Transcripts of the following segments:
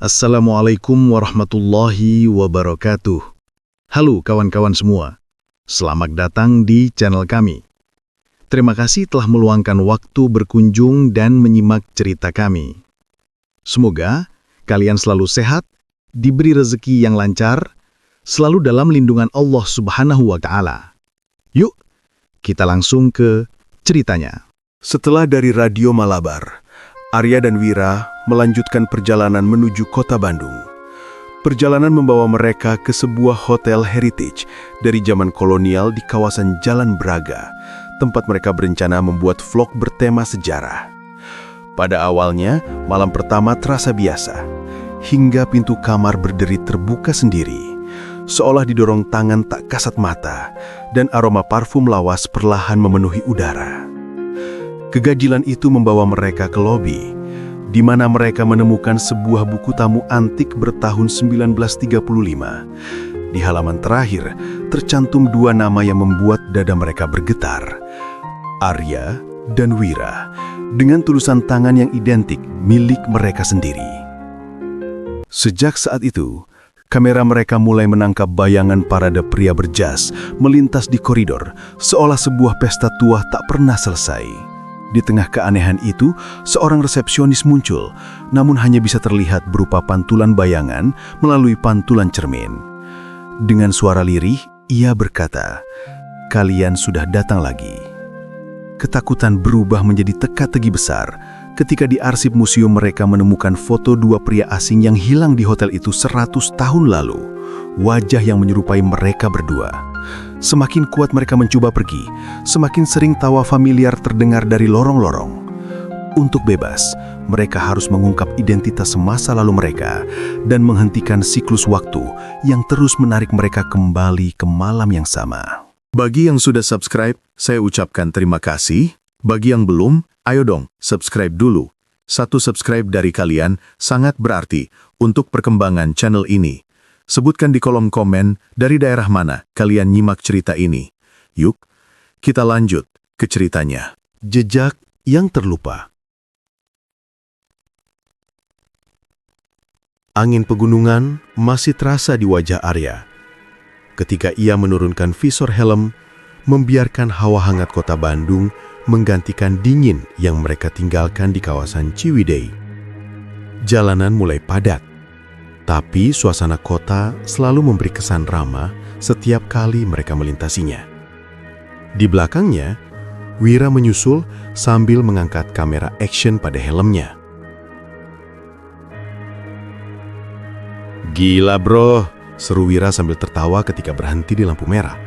Assalamualaikum warahmatullahi wabarakatuh. Halo kawan-kawan semua, selamat datang di channel kami. Terima kasih telah meluangkan waktu berkunjung dan menyimak cerita kami. Semoga kalian selalu sehat, diberi rezeki yang lancar, selalu dalam lindungan Allah Subhanahu wa Ta'ala. Yuk, kita langsung ke ceritanya. Setelah dari Radio Malabar, Arya dan Wira melanjutkan perjalanan menuju kota Bandung. Perjalanan membawa mereka ke sebuah hotel heritage dari zaman kolonial di kawasan Jalan Braga, tempat mereka berencana membuat vlog bertema sejarah. Pada awalnya, malam pertama terasa biasa, hingga pintu kamar berderi terbuka sendiri, seolah didorong tangan tak kasat mata, dan aroma parfum lawas perlahan memenuhi udara. Kegajilan itu membawa mereka ke lobi, di mana mereka menemukan sebuah buku tamu antik bertahun 1935. Di halaman terakhir, tercantum dua nama yang membuat dada mereka bergetar. Arya dan Wira, dengan tulisan tangan yang identik milik mereka sendiri. Sejak saat itu, kamera mereka mulai menangkap bayangan parade pria berjas melintas di koridor, seolah sebuah pesta tua tak pernah selesai. Di tengah keanehan itu, seorang resepsionis muncul, namun hanya bisa terlihat berupa pantulan bayangan melalui pantulan cermin. Dengan suara lirih, ia berkata, "Kalian sudah datang lagi." Ketakutan berubah menjadi teka-teki besar ketika di arsip museum mereka menemukan foto dua pria asing yang hilang di hotel itu 100 tahun lalu. Wajah yang menyerupai mereka berdua. Semakin kuat mereka mencoba pergi, semakin sering tawa familiar terdengar dari lorong-lorong. Untuk bebas, mereka harus mengungkap identitas masa lalu mereka dan menghentikan siklus waktu yang terus menarik mereka kembali ke malam yang sama. Bagi yang sudah subscribe, saya ucapkan terima kasih. Bagi yang belum, ayo dong, subscribe dulu. Satu subscribe dari kalian sangat berarti untuk perkembangan channel ini. Sebutkan di kolom komen dari daerah mana kalian nyimak cerita ini. Yuk, kita lanjut ke ceritanya. Jejak yang terlupa. Angin pegunungan masih terasa di wajah Arya. Ketika ia menurunkan visor helm, membiarkan hawa hangat kota Bandung menggantikan dingin yang mereka tinggalkan di kawasan Ciwidey. Jalanan mulai padat. Tapi suasana kota selalu memberi kesan ramah setiap kali mereka melintasinya. Di belakangnya, Wira menyusul sambil mengangkat kamera action pada helmnya. "Gila bro," seru Wira sambil tertawa ketika berhenti di lampu merah.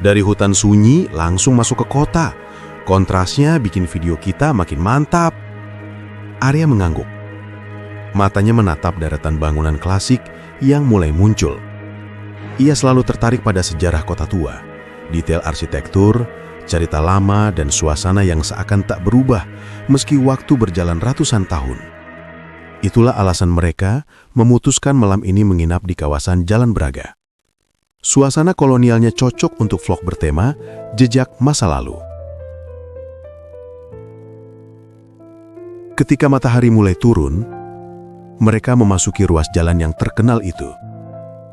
"Dari hutan sunyi langsung masuk ke kota. Kontrasnya bikin video kita makin mantap." Arya mengangguk. Matanya menatap deretan bangunan klasik yang mulai muncul. Ia selalu tertarik pada sejarah kota tua, detail arsitektur, cerita lama, dan suasana yang seakan tak berubah meski waktu berjalan ratusan tahun. Itulah alasan mereka memutuskan malam ini menginap di kawasan Jalan Braga. Suasana kolonialnya cocok untuk vlog bertema jejak masa lalu. Ketika matahari mulai turun, mereka memasuki ruas jalan yang terkenal itu.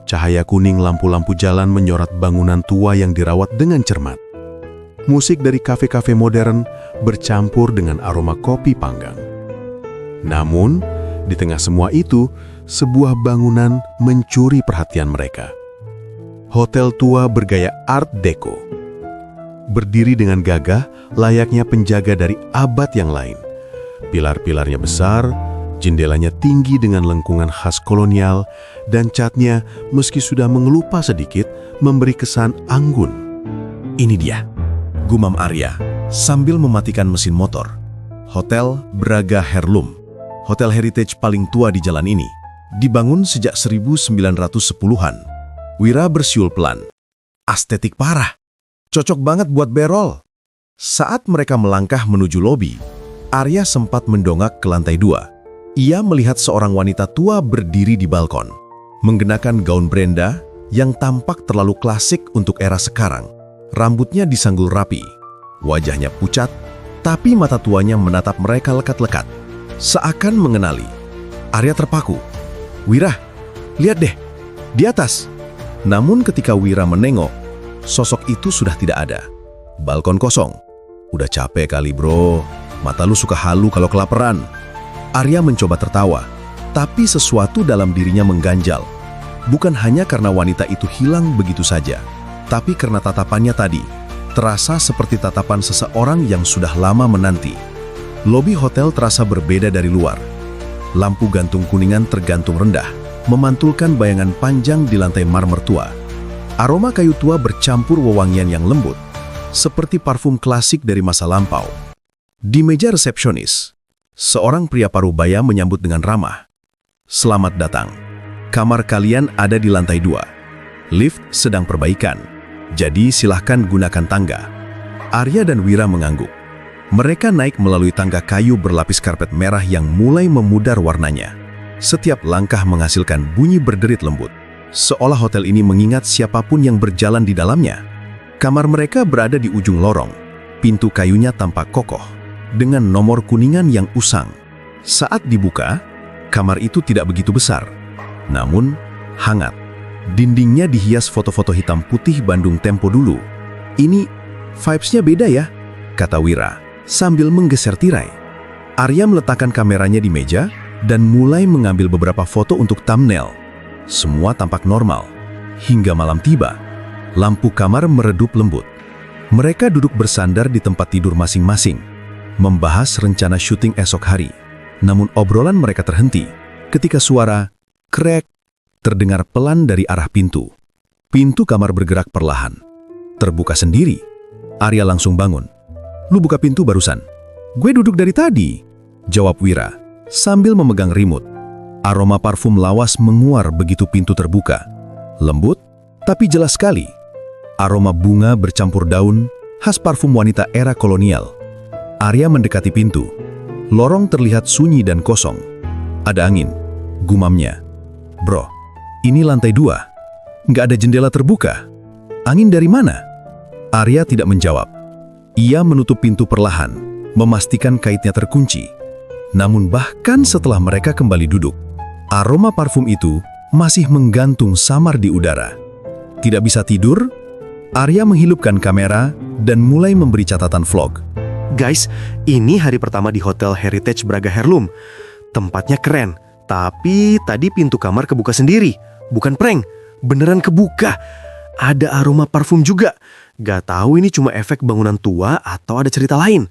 Cahaya kuning lampu-lampu jalan menyorot bangunan tua yang dirawat dengan cermat. Musik dari kafe-kafe modern bercampur dengan aroma kopi panggang. Namun, di tengah semua itu, sebuah bangunan mencuri perhatian mereka. Hotel tua bergaya Art Deco. Berdiri dengan gagah layaknya penjaga dari abad yang lain. Pilar-pilarnya besar, jendelanya tinggi dengan lengkungan khas kolonial, dan catnya meski sudah mengelupas sedikit, memberi kesan anggun. "Ini dia," gumam Arya, sambil mematikan mesin motor. Hotel Braga Heirloom, hotel heritage paling tua di jalan ini. Dibangun sejak 1910-an. Wira bersiul pelan. "Estetik parah. Cocok banget buat berol." Saat mereka melangkah menuju lobi, Arya sempat mendongak ke lantai 2. Ia melihat seorang wanita tua berdiri di balkon, mengenakan gaun Brenda yang tampak terlalu klasik untuk era sekarang. Rambutnya disanggul rapi, wajahnya pucat, tapi mata tuanya menatap mereka lekat-lekat, seakan mengenali. Arya terpaku. "Wira, lihat deh, di atas." Namun ketika Wira menengok, sosok itu sudah tidak ada. Balkon kosong. "Udah capek kali bro, mata lu suka halu kalau kelaparan." Arya mencoba tertawa, tapi sesuatu dalam dirinya mengganjal. Bukan hanya karena wanita itu hilang begitu saja, tapi karena tatapannya tadi, terasa seperti tatapan seseorang yang sudah lama menanti. Lobi hotel terasa berbeda dari luar. Lampu gantung kuningan tergantung rendah, memantulkan bayangan panjang di lantai marmer tua. Aroma kayu tua bercampur wewangian yang lembut, seperti parfum klasik dari masa lampau. Di meja resepsionis, seorang pria parubaya menyambut dengan ramah. "Selamat datang. Kamar kalian ada di lantai 2. Lift sedang perbaikan, jadi silahkan gunakan tangga." Arya dan Wira mengangguk. Mereka naik melalui tangga kayu berlapis karpet merah yang mulai memudar warnanya. Setiap langkah menghasilkan bunyi berderit lembut, seolah hotel ini mengingat siapapun yang berjalan di dalamnya. Kamar mereka berada di ujung lorong. Pintu kayunya tampak kokoh, dengan nomor kuningan yang usang. Saat dibuka, kamar itu tidak begitu besar, namun hangat. Dindingnya dihias foto-foto hitam putih Bandung tempo dulu. "Ini vibes-nya beda ya," kata Wira, sambil menggeser tirai. Arya meletakkan kameranya di meja dan mulai mengambil beberapa foto untuk thumbnail. Semua tampak normal. Hingga malam tiba, lampu kamar meredup lembut. Mereka duduk bersandar di tempat tidur masing-masing, membahas rencana syuting esok hari. Namun obrolan mereka terhenti ketika suara krek terdengar pelan dari arah pintu. Pintu kamar bergerak perlahan. Terbuka sendiri. Arya langsung bangun. "Lu buka pintu barusan?" "Gue duduk dari tadi," jawab Wira, sambil memegang remote. Aroma parfum lawas menguar begitu pintu terbuka. Lembut, tapi jelas sekali. Aroma bunga bercampur daun, khas parfum wanita era kolonial. Arya mendekati pintu. Lorong terlihat sunyi dan kosong. "Ada angin," gumamnya. "Bro, ini lantai 2. Nggak ada jendela terbuka. Angin dari mana?" Arya tidak menjawab. Ia menutup pintu perlahan, memastikan kaitnya terkunci. Namun bahkan setelah mereka kembali duduk, aroma parfum itu masih menggantung samar di udara. Tidak bisa tidur, Arya menghidupkan kamera dan mulai memberi catatan vlog. "Guys, ini hari pertama di Hotel Heritage Braga Heirloom. Tempatnya keren, tapi tadi pintu kamar kebuka sendiri. Bukan prank, beneran kebuka. Ada aroma parfum juga. Gak tahu ini cuma efek bangunan tua atau ada cerita lain."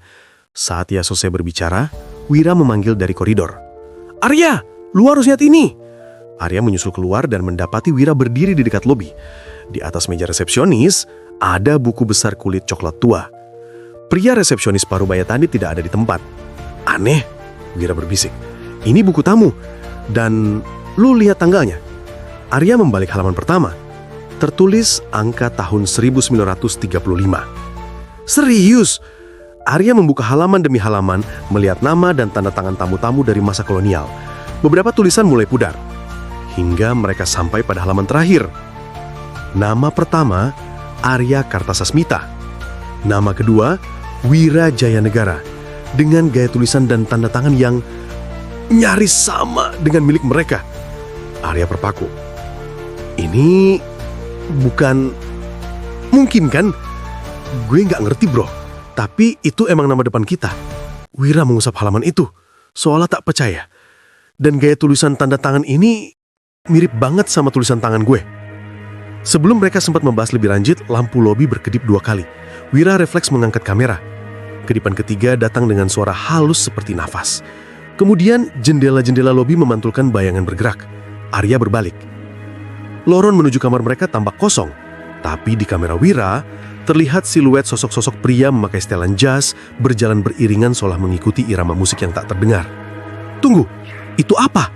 Saat ia selesai berbicara, Wira memanggil dari koridor. "Arya, lu harus lihat ini." Arya menyusul keluar dan mendapati Wira berdiri di dekat lobi. Di atas meja resepsionis, ada buku besar kulit coklat tua. Pria resepsionis parubaya tadi tidak ada di tempat. "Aneh," Wira berbisik. "Ini buku tamu. Dan lu lihat tanggalnya." Arya membalik halaman pertama. Tertulis angka tahun 1935. "Serius?" Arya membuka halaman demi halaman, melihat nama dan tanda tangan tamu-tamu dari masa kolonial. Beberapa tulisan mulai pudar, hingga mereka sampai pada halaman terakhir. Nama pertama, Arya Kartasasmita. Nama kedua, Wira Jayanegara, dengan gaya tulisan dan tanda tangan yang nyaris sama dengan milik mereka. Arya terpaku. "Ini bukan mungkin kan? Gue nggak ngerti bro, tapi itu emang nama depan kita." Wira mengusap halaman itu, seolah tak percaya. Dan gaya tulisan tanda tangan ini mirip banget sama tulisan tangan gue. Sebelum mereka sempat membahas lebih lanjut, lampu lobi berkedip 2 kali. Wira refleks mengangkat kamera. Kedipan ketiga datang dengan suara halus seperti nafas. Kemudian jendela-jendela lobi memantulkan bayangan bergerak. Arya berbalik. Lorong menuju kamar mereka tampak kosong, tapi di kamera Wira terlihat siluet sosok-sosok pria memakai setelan jas berjalan beriringan seolah mengikuti irama musik yang tak terdengar. "Tunggu, itu apa?"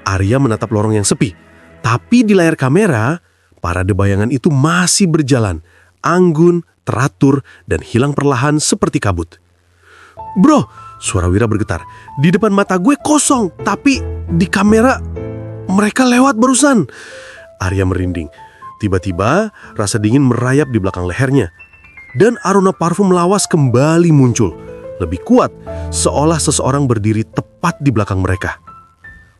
Arya menatap lorong yang sepi. Tapi di layar kamera, parade bayangan itu masih berjalan, anggun, teratur, dan hilang perlahan seperti kabut. "Bro," suara Wira bergetar, "di depan mata gue kosong, tapi di kamera mereka lewat barusan." Arya merinding. Tiba-tiba, rasa dingin merayap di belakang lehernya. Dan aroma parfum lawas kembali muncul. Lebih kuat, seolah seseorang berdiri tepat di belakang mereka.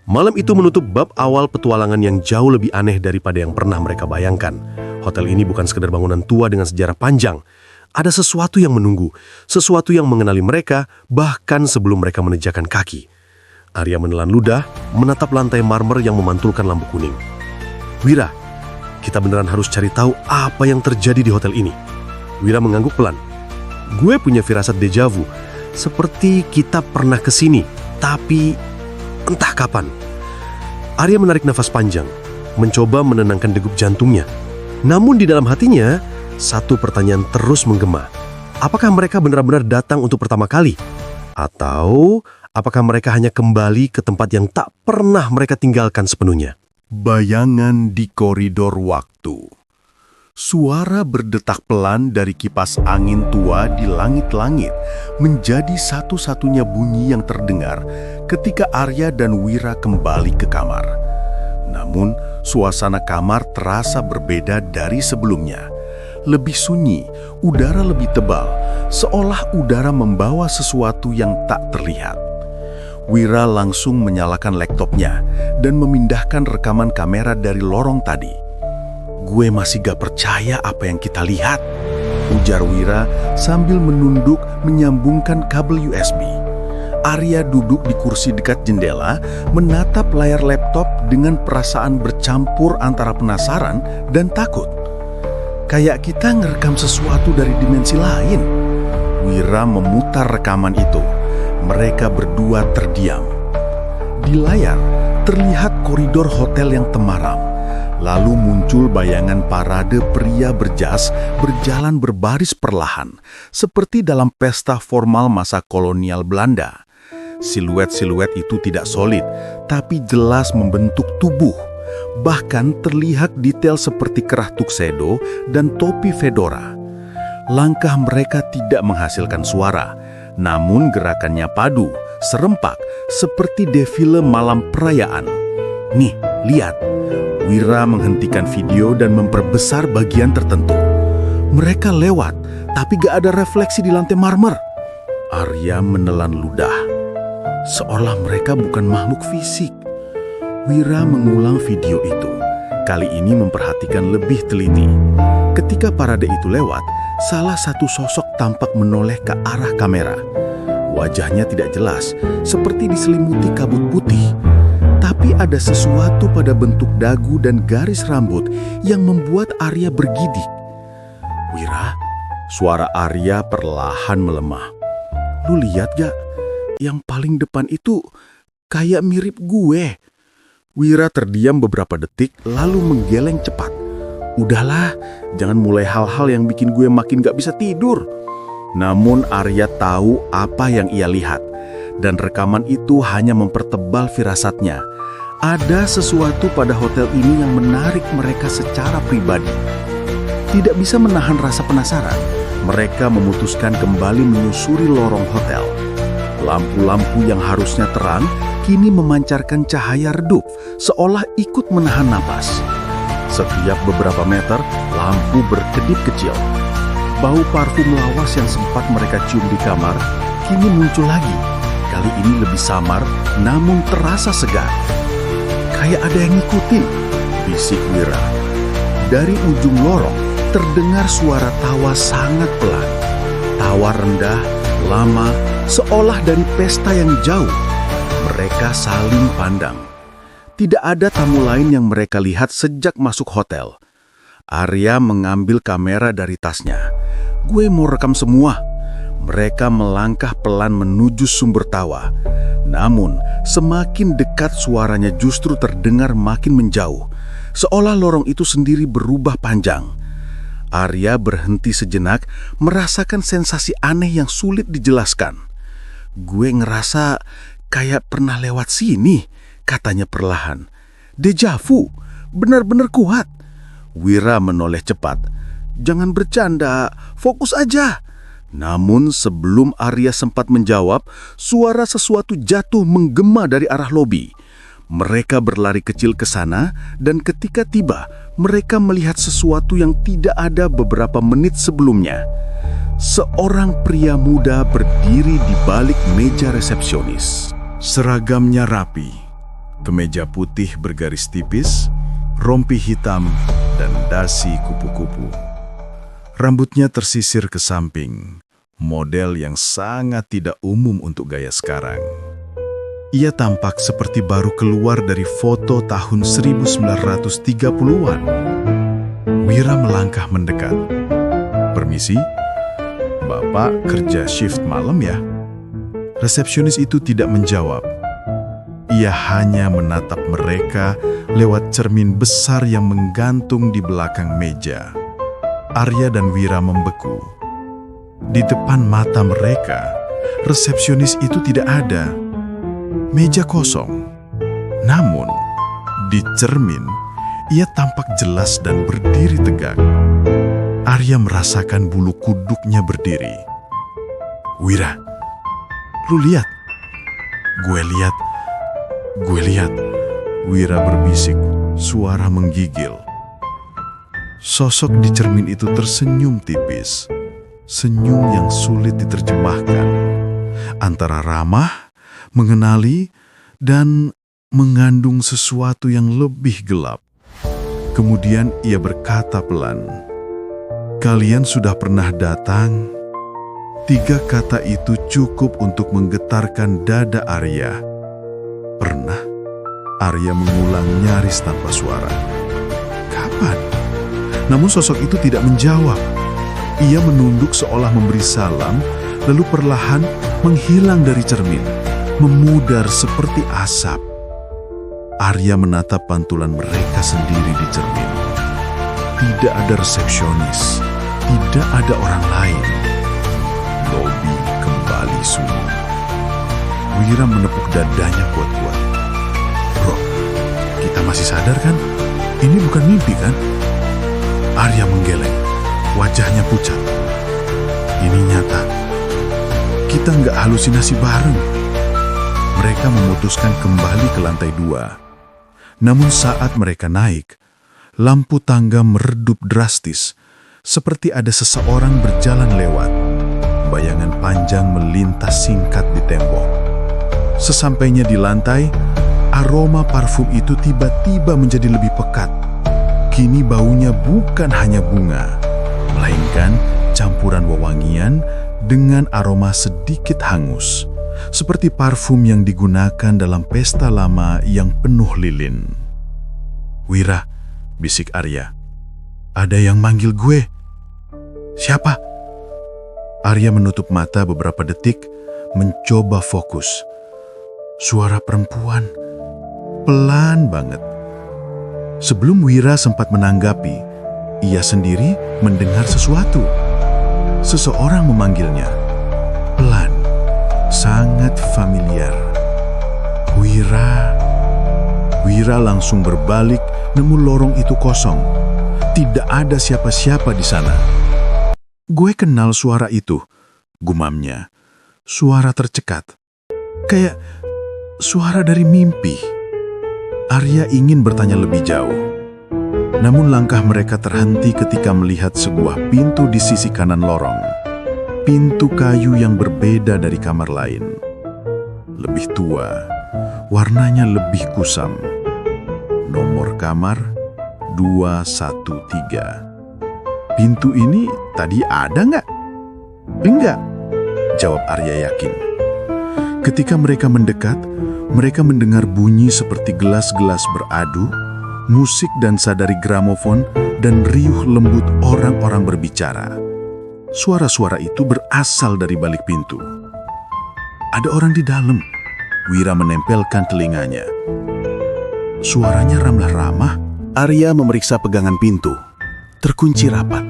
Malam itu menutup bab awal petualangan yang jauh lebih aneh daripada yang pernah mereka bayangkan. Hotel ini bukan sekedar bangunan tua dengan sejarah panjang. Ada sesuatu yang menunggu, sesuatu yang mengenali mereka bahkan sebelum mereka menjejakkan kaki. Arya menelan ludah, menatap lantai marmer yang memantulkan lampu kuning. Wira, kita beneran harus cari tahu apa yang terjadi di hotel ini. Wira mengangguk pelan. Gue punya firasat deja vu, seperti kita pernah kesini, tapi entah kapan. Arya menarik nafas panjang, mencoba menenangkan degup jantungnya. Namun di dalam hatinya, satu pertanyaan terus menggema. Apakah mereka benar-benar datang untuk pertama kali? Atau apakah mereka hanya kembali ke tempat yang tak pernah mereka tinggalkan sepenuhnya? Bayangan di koridor waktu. Suara berdetak pelan dari kipas angin tua di langit-langit menjadi satu-satunya bunyi yang terdengar ketika Arya dan Wira kembali ke kamar. Namun, suasana kamar terasa berbeda dari sebelumnya. Lebih sunyi, udara lebih tebal, seolah udara membawa sesuatu yang tak terlihat. Wira langsung menyalakan laptopnya dan memindahkan rekaman kamera dari lorong tadi. Gue masih gak percaya apa yang kita lihat, ujar Wira sambil menunduk menyambungkan kabel USB. Arya duduk di kursi dekat jendela, menatap layar laptop dengan perasaan bercampur antara penasaran dan takut. Kayak kita ngerekam sesuatu dari dimensi lain. Wira memutar rekaman itu. Mereka berdua terdiam. Di layar terlihat koridor hotel yang temaram. Lalu muncul bayangan parade pria berjas berjalan berbaris perlahan, seperti dalam pesta formal masa kolonial Belanda. Siluet-siluet itu tidak solid, tapi jelas membentuk tubuh. Bahkan terlihat detail seperti kerah tuxedo dan topi fedora. Langkah mereka tidak menghasilkan suara, namun gerakannya padu, serempak, seperti defile malam perayaan. Nih, lihat. Wira menghentikan video dan memperbesar bagian tertentu. Mereka lewat, tapi gak ada refleksi di lantai marmer. Arya menelan ludah. Seolah mereka bukan makhluk fisik. Wira mengulang video itu. Kali ini memperhatikan lebih teliti. Ketika parade itu lewat, salah satu sosok tampak menoleh ke arah kamera. Wajahnya tidak jelas, seperti diselimuti kabut putih. Tapi ada sesuatu pada bentuk dagu dan garis rambut yang membuat Arya bergidik. Wira, suara Arya perlahan melemah. Lu lihat gak? Yang paling depan itu kayak mirip gue. Wira terdiam beberapa detik lalu menggeleng cepat. Udahlah, jangan mulai hal-hal yang bikin gue makin gak bisa tidur. Namun Arya tahu apa yang ia lihat. Dan rekaman itu hanya mempertebal firasatnya. Ada sesuatu pada hotel ini yang menarik mereka secara pribadi. Tidak bisa menahan rasa penasaran, mereka memutuskan kembali menyusuri lorong hotel. Lampu-lampu yang harusnya terang kini memancarkan cahaya redup, seolah ikut menahan napas. Setiap beberapa meter, lampu berkedip kecil. Bau parfum lawas yang sempat mereka cium di kamar kini muncul lagi. Kali ini lebih samar, namun terasa segar. Kayak ada yang ngikutin, bisik Wira. Dari ujung lorong, terdengar suara tawa sangat pelan. Tawa rendah, lama, seolah dari pesta yang jauh. Mereka saling pandang. Tidak ada tamu lain yang mereka lihat sejak masuk hotel. Arya mengambil kamera dari tasnya. Gue mau rekam semua. Mereka melangkah pelan menuju sumber tawa. Namun, semakin dekat suaranya justru terdengar makin menjauh. Seolah lorong itu sendiri berubah panjang. Arya berhenti sejenak, merasakan sensasi aneh yang sulit dijelaskan. Gue ngerasa kayak pernah lewat sini, katanya perlahan. Deja vu, benar-benar kuat. Wira menoleh cepat. Jangan bercanda, fokus aja. Namun sebelum Arya sempat menjawab, suara sesuatu jatuh menggema dari arah lobi. Mereka berlari kecil ke sana dan ketika tiba, mereka melihat sesuatu yang tidak ada beberapa menit sebelumnya. Seorang pria muda berdiri di balik meja resepsionis. Seragamnya rapi, Kemeja putih bergaris tipis, rompi hitam, dan dasi kupu-kupu. Rambutnya tersisir ke samping, model yang sangat tidak umum untuk gaya sekarang. Ia tampak seperti baru keluar dari foto tahun 1930-an. Wira melangkah mendekat. "Permisi, Bapak kerja shift malam ya?" Resepsionis itu tidak menjawab. Ia hanya menatap mereka lewat cermin besar yang menggantung di belakang meja. Arya dan Wira membeku. Di depan mata mereka, resepsionis itu tidak ada. Meja kosong. Namun, di cermin, ia tampak jelas dan berdiri tegak. Arya merasakan bulu kuduknya berdiri. "Wira, lu lihat?" Gue lihat. Wira berbisik, suara menggigil. Sosok di cermin itu tersenyum tipis. Senyum yang sulit diterjemahkan. Antara ramah, mengenali, dan mengandung sesuatu yang lebih gelap. Kemudian ia berkata pelan, "Kalian sudah pernah datang?" 3 kata itu cukup untuk menggetarkan dada Arya. "Pernah?" Arya mengulang nyaris tanpa suara. "Kapan?" Namun sosok itu tidak menjawab. Ia menunduk seolah memberi salam, lalu perlahan menghilang dari cermin, memudar seperti asap. Arya menatap pantulan mereka sendiri di cermin. Tidak ada resepsionis, tidak ada orang lain. Lobi kembali sunyi. Wira menepuk dadanya kuat-kuat. "Bro, kita masih sadar kan? Ini bukan mimpi kan?" Arya menggeleng, wajahnya pucat. "Ini nyata. Kita nggak halusinasi bareng." Mereka memutuskan kembali ke lantai 2. Namun saat mereka naik, lampu tangga meredup drastis, seperti ada seseorang berjalan lewat. Bayangan panjang melintas singkat di tembok. Sesampainya di lantai, aroma parfum itu tiba-tiba menjadi lebih pekat. Kini baunya bukan hanya bunga, melainkan campuran wewangian dengan aroma sedikit hangus, seperti parfum yang digunakan dalam pesta lama yang penuh lilin. "Wira," bisik Arya, "ada yang manggil gue." "Siapa?" Arya menutup mata beberapa detik, mencoba fokus. Suara perempuan, pelan banget. Sebelum Wira sempat menanggapi, ia sendiri mendengar sesuatu. Seseorang memanggilnya, pelan, sangat familiar. Wira langsung berbalik, nemu lorong itu kosong. Tidak ada siapa-siapa di sana. "Gue kenal suara itu," gumamnya. Suara tercekat. Kayak suara dari mimpi. Arya ingin bertanya lebih jauh. Namun langkah mereka terhenti ketika melihat sebuah pintu di sisi kanan lorong. Pintu kayu yang berbeda dari kamar lain. Lebih tua, warnanya lebih kusam. Nomor kamar 213. "Pintu ini tadi ada nggak?" "Enggak," jawab Arya yakin. Ketika mereka mendekat, mereka mendengar bunyi seperti gelas-gelas beradu, musik dansa dari gramofon, dan riuh lembut orang-orang berbicara. Suara-suara itu berasal dari balik pintu. "Ada orang di dalam," Wira menempelkan telinganya. Suaranya ramah-ramah. Arya memeriksa pegangan pintu. Terkunci rapat.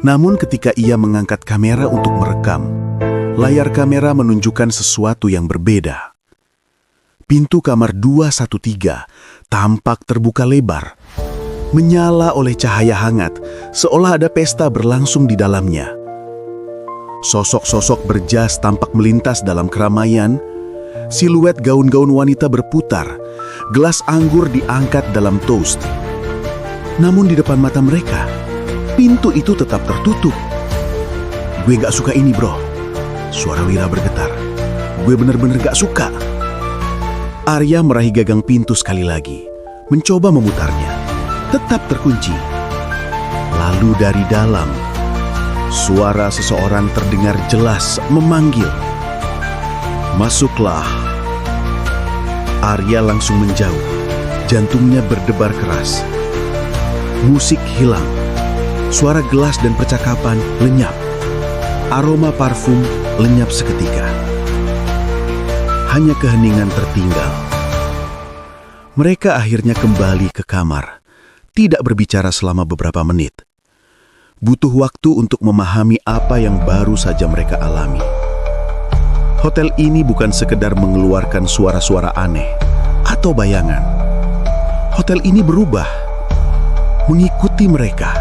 Namun ketika ia mengangkat kamera untuk merekam, layar kamera menunjukkan sesuatu yang berbeda. Pintu kamar 213 tampak terbuka lebar, menyala oleh cahaya hangat, seolah ada pesta berlangsung di dalamnya. Sosok-sosok berjas tampak melintas dalam keramaian, siluet gaun-gaun wanita berputar, gelas anggur diangkat dalam toast. Namun di depan mata mereka, pintu itu tetap tertutup. "Gue gak suka ini, bro." Suara Wira bergetar. "Gue bener-bener gak suka." Arya meraih gagang pintu sekali lagi, mencoba memutarnya. Tetap terkunci. Lalu dari dalam, suara seseorang terdengar jelas memanggil. "Masuklah." Arya langsung menjauh. Jantungnya berdebar keras. Musik hilang. Suara gelas dan percakapan lenyap. Aroma parfum lenyap seketika. Hanya keheningan tertinggal. Mereka akhirnya kembali ke kamar. Tidak berbicara selama beberapa menit. Butuh waktu untuk memahami apa yang baru saja mereka alami. Hotel ini bukan sekedar mengeluarkan suara-suara aneh atau bayangan. Hotel ini berubah, mengikuti mereka,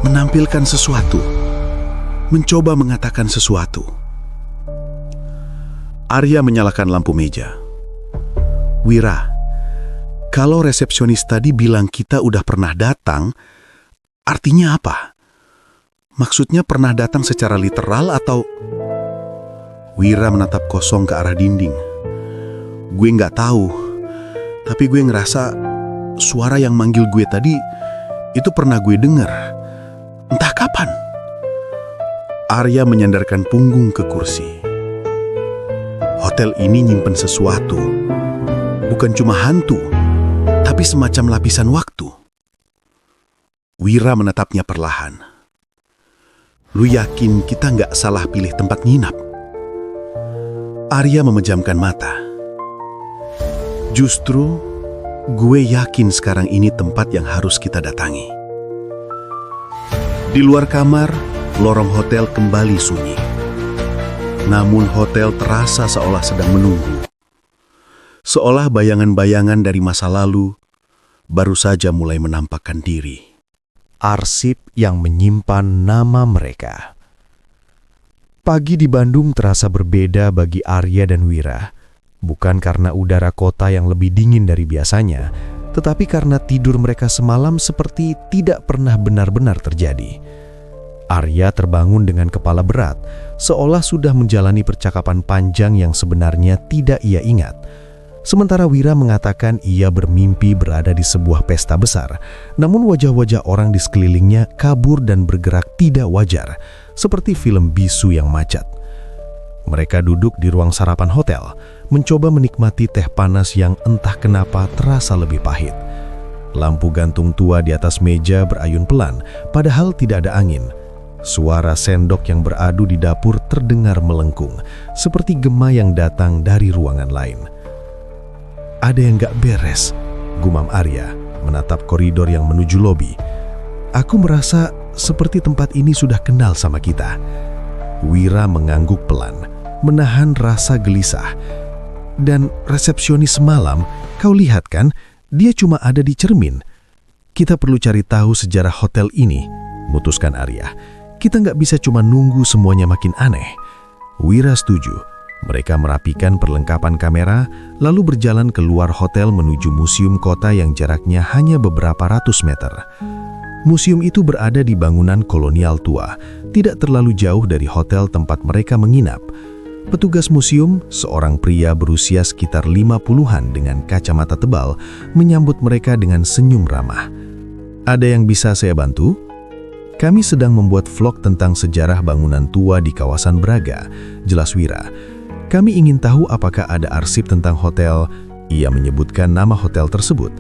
menampilkan sesuatu, mencoba mengatakan sesuatu. Arya menyalakan lampu meja. "Wira, kalau resepsionis tadi bilang kita udah pernah datang, artinya apa? Maksudnya pernah datang secara literal atau..." Wira menatap kosong ke arah dinding. "Gue nggak tahu, tapi gue ngerasa suara yang manggil gue tadi itu pernah gue dengar. Entah kapan." Arya menyandarkan punggung ke kursi. Hotel ini nyimpen sesuatu. Bukan cuma hantu, tapi semacam lapisan waktu. Wira menatapnya perlahan. "Lu yakin kita nggak salah pilih tempat nginap?" Arya memejamkan mata. "Justru, gue yakin sekarang ini tempat yang harus kita datangi." Di luar kamar, lorong hotel kembali sunyi. Namun hotel terasa seolah sedang menunggu. Seolah bayangan-bayangan dari masa lalu baru saja mulai menampakkan diri. Arsip yang menyimpan nama mereka. Pagi di Bandung terasa berbeda bagi Arya dan Wira. Bukan karena udara kota yang lebih dingin dari biasanya, tetapi karena tidur mereka semalam seperti tidak pernah benar-benar terjadi. Arya terbangun dengan kepala berat, seolah sudah menjalani percakapan panjang yang sebenarnya tidak ia ingat. Sementara Wira mengatakan ia bermimpi berada di sebuah pesta besar, namun wajah-wajah orang di sekelilingnya kabur dan bergerak tidak wajar, seperti film bisu yang macet. Mereka duduk di ruang sarapan hotel, mencoba menikmati teh panas yang entah kenapa terasa lebih pahit. Lampu gantung tua di atas meja berayun pelan, padahal tidak ada angin. Suara sendok yang beradu di dapur terdengar melengkung, seperti gema yang datang dari ruangan lain. "Ada yang gak beres," gumam Arya, menatap koridor yang menuju lobi. "Aku merasa seperti tempat ini sudah kenal sama kita." Wira mengangguk pelan, menahan rasa gelisah. "Dan resepsionis semalam, kau lihat kan, dia cuma ada di cermin. Kita perlu cari tahu sejarah hotel ini," mutuskan Arya. "Kita nggak bisa cuma nunggu semuanya makin aneh." Wira setuju. Mereka merapikan perlengkapan kamera, lalu berjalan keluar hotel menuju museum kota yang jaraknya hanya beberapa ratus meter. Museum itu berada di bangunan kolonial tua, tidak terlalu jauh dari hotel tempat mereka menginap. Petugas museum, seorang pria berusia sekitar 50-an dengan kacamata tebal, menyambut mereka dengan senyum ramah. "Ada yang bisa saya bantu?" "Kami sedang membuat vlog tentang sejarah bangunan tua di kawasan Braga," jelas Wira. "Kami ingin tahu apakah ada arsip tentang hotel." Ia menyebutkan nama hotel tersebut.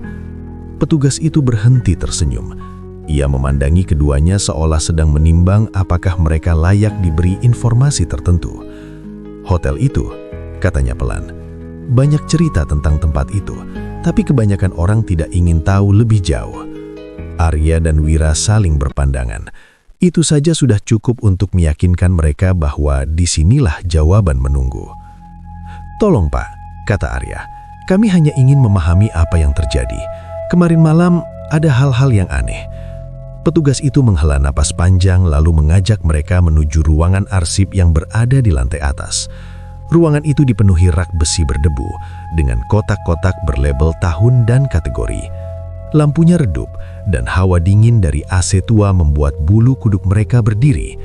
Petugas itu berhenti tersenyum. Ia memandangi keduanya seolah sedang menimbang apakah mereka layak diberi informasi tertentu. "Hotel itu," katanya pelan, "banyak cerita tentang tempat itu, tapi kebanyakan orang tidak ingin tahu lebih jauh." Arya dan Wira saling berpandangan. Itu saja sudah cukup untuk meyakinkan mereka bahwa disinilah jawaban menunggu. "Tolong Pak," kata Arya, "kami hanya ingin memahami apa yang terjadi. Kemarin malam ada hal-hal yang aneh." Petugas itu menghela napas panjang lalu mengajak mereka menuju ruangan arsip yang berada di lantai atas. Ruangan itu dipenuhi rak besi berdebu dengan kotak-kotak berlabel tahun dan kategori. Lampunya redup dan hawa dingin dari AC tua membuat bulu kuduk mereka berdiri.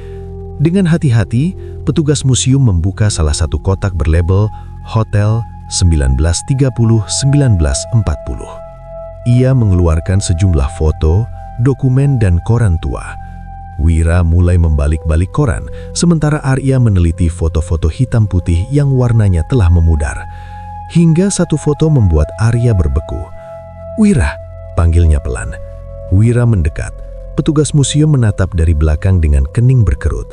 Dengan hati-hati, petugas museum membuka salah satu kotak berlabel Hotel 1930-1940. Ia mengeluarkan sejumlah foto, dokumen, dan koran tua. Wira mulai membalik-balik koran, sementara Arya meneliti foto-foto hitam putih yang warnanya telah memudar. Hingga satu foto membuat Arya berbeku. "Wira," panggilnya pelan. Wira mendekat. Petugas museum menatap dari belakang dengan kening berkerut.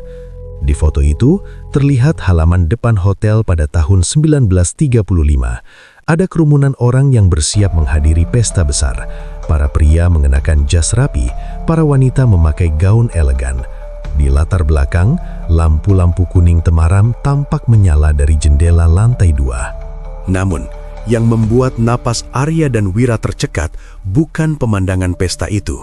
Di foto itu, terlihat halaman depan hotel pada tahun 1935. Ada kerumunan orang yang bersiap menghadiri pesta besar. Para pria mengenakan jas rapi, para wanita memakai gaun elegan. Di latar belakang, lampu-lampu kuning temaram tampak menyala dari jendela lantai 2. Namun, yang membuat napas Arya dan Wira tercekat bukan pemandangan pesta itu,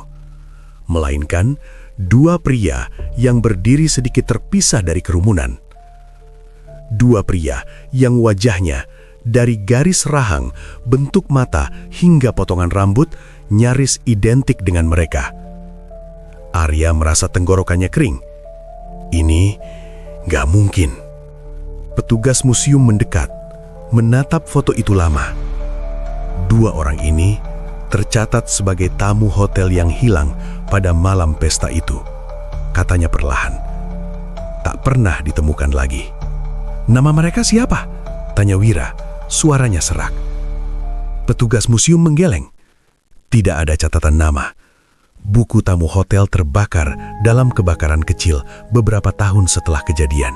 melainkan dua pria yang berdiri sedikit terpisah dari kerumunan. Dua pria yang wajahnya dari garis rahang, bentuk mata hingga potongan rambut nyaris identik dengan mereka. Arya merasa tenggorokannya kering. Ini gak mungkin. Petugas museum mendekat, menatap foto itu lama. Dua orang ini tercatat sebagai tamu hotel yang hilang pada malam pesta itu. Katanya perlahan. Tak pernah ditemukan lagi. "Nama mereka siapa?" tanya Wira, suaranya serak. Petugas museum menggeleng. Tidak ada catatan nama. Buku tamu hotel terbakar dalam kebakaran kecil beberapa tahun setelah kejadian.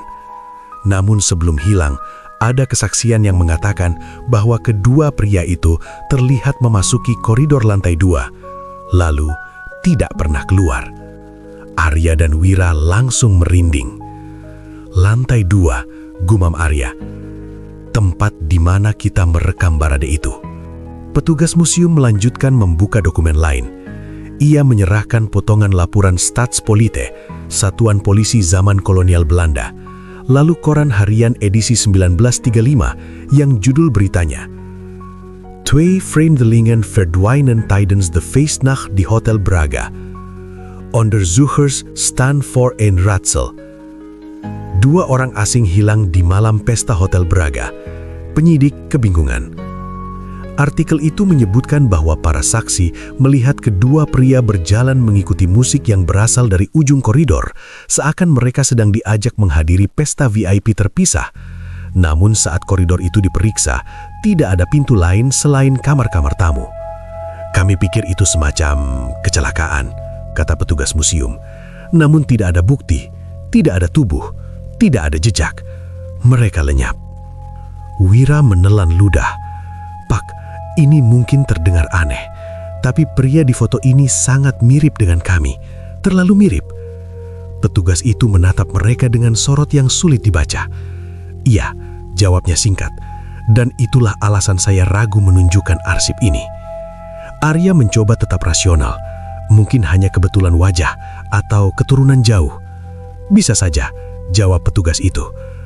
Namun sebelum hilang, ada kesaksian yang mengatakan bahwa kedua pria itu terlihat memasuki koridor lantai 2, lalu tidak pernah keluar. Arya dan Wira langsung merinding. "Lantai 2, gumam Arya. Tempat di mana kita merekam Barade itu." Petugas museum melanjutkan membuka dokumen lain. Ia menyerahkan potongan laporan Stadspolite, satuan polisi zaman kolonial Belanda, lalu koran harian edisi 1935 yang judul beritanya, "Twee Vreemdelingen verdwijnen tijdens de feestnacht di Hotel Braga. Onderzoekers staan voor een raadsel." Dua orang asing hilang di malam pesta Hotel Braga. Penyidik kebingungan. Artikel itu menyebutkan bahwa para saksi melihat kedua pria berjalan mengikuti musik yang berasal dari ujung koridor, seakan mereka sedang diajak menghadiri pesta VIP terpisah. Namun saat koridor itu diperiksa, tidak ada pintu lain selain kamar-kamar tamu. "Kami pikir itu semacam kecelakaan," kata petugas museum. Namun tidak ada bukti, tidak ada tubuh, tidak ada jejak. Mereka lenyap. Wira menelan ludah. "Pak, ini mungkin terdengar aneh, tapi pria di foto ini sangat mirip dengan kami, terlalu mirip." Petugas itu menatap mereka dengan sorot yang sulit dibaca. "Iya," jawabnya singkat, "dan itulah alasan saya ragu menunjukkan arsip ini." Arya mencoba tetap rasional, mungkin hanya kebetulan wajah atau keturunan jauh. "Bisa saja," jawab petugas itu,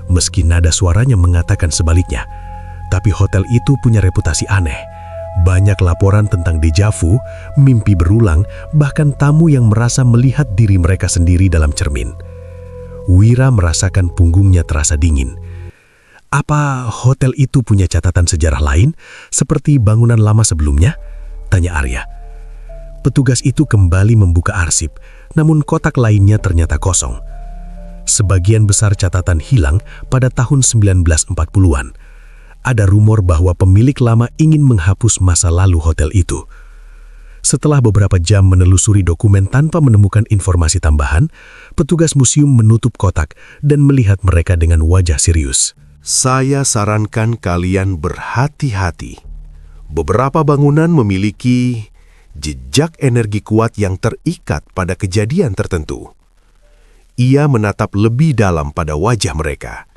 meski nada suaranya mengatakan sebaliknya. Tapi hotel itu punya reputasi aneh. Banyak laporan tentang deja vu, mimpi berulang, bahkan tamu yang merasa melihat diri mereka sendiri dalam cermin. Wira merasakan punggungnya terasa dingin. "Apa hotel itu punya catatan sejarah lain, seperti bangunan lama sebelumnya?" tanya Arya. Petugas itu kembali membuka arsip, namun kotak lainnya ternyata kosong. Sebagian besar catatan hilang pada tahun 1940-an. Ada rumor bahwa pemilik lama ingin menghapus masa lalu hotel itu. Setelah beberapa jam menelusuri dokumen tanpa menemukan informasi tambahan, petugas museum menutup kotak dan melihat mereka dengan wajah serius. "Saya sarankan kalian berhati-hati. Beberapa bangunan memiliki jejak energi kuat yang terikat pada kejadian tertentu." Ia menatap lebih dalam pada wajah mereka.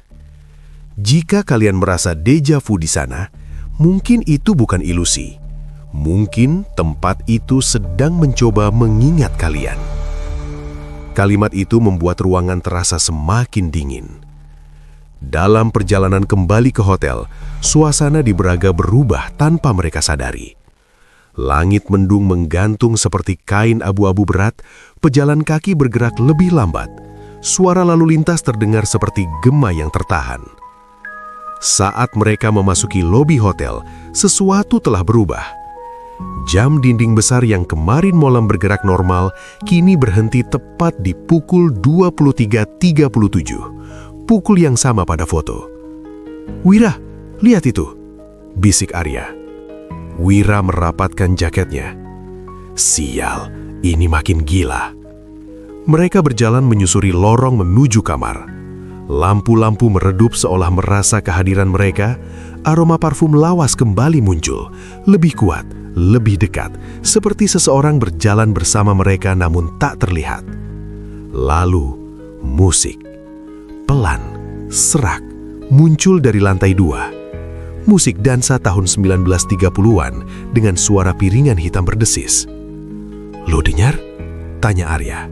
"Jika kalian merasa deja vu di sana, mungkin itu bukan ilusi. Mungkin tempat itu sedang mencoba mengingat kalian." Kalimat itu membuat ruangan terasa semakin dingin. Dalam perjalanan kembali ke hotel, suasana di Braga berubah tanpa mereka sadari. Langit mendung menggantung seperti kain abu-abu berat, pejalan kaki bergerak lebih lambat. Suara lalu lintas terdengar seperti gema yang tertahan. Saat mereka memasuki lobi hotel, sesuatu telah berubah. Jam dinding besar yang kemarin malam bergerak normal, kini berhenti tepat di pukul 23.37. Pukul yang sama pada foto. "Wira, lihat itu," bisik Arya. Wira merapatkan jaketnya. Sial, ini makin gila. Mereka berjalan menyusuri lorong menuju kamar. Lampu-lampu meredup seolah merasa kehadiran mereka. Aroma parfum lawas kembali muncul, lebih kuat, lebih dekat, seperti seseorang berjalan bersama mereka namun tak terlihat. Lalu, musik. Pelan, serak, muncul dari lantai 2. Musik dansa tahun 1930-an dengan suara piringan hitam berdesis. "Lo dengar?" tanya Arya.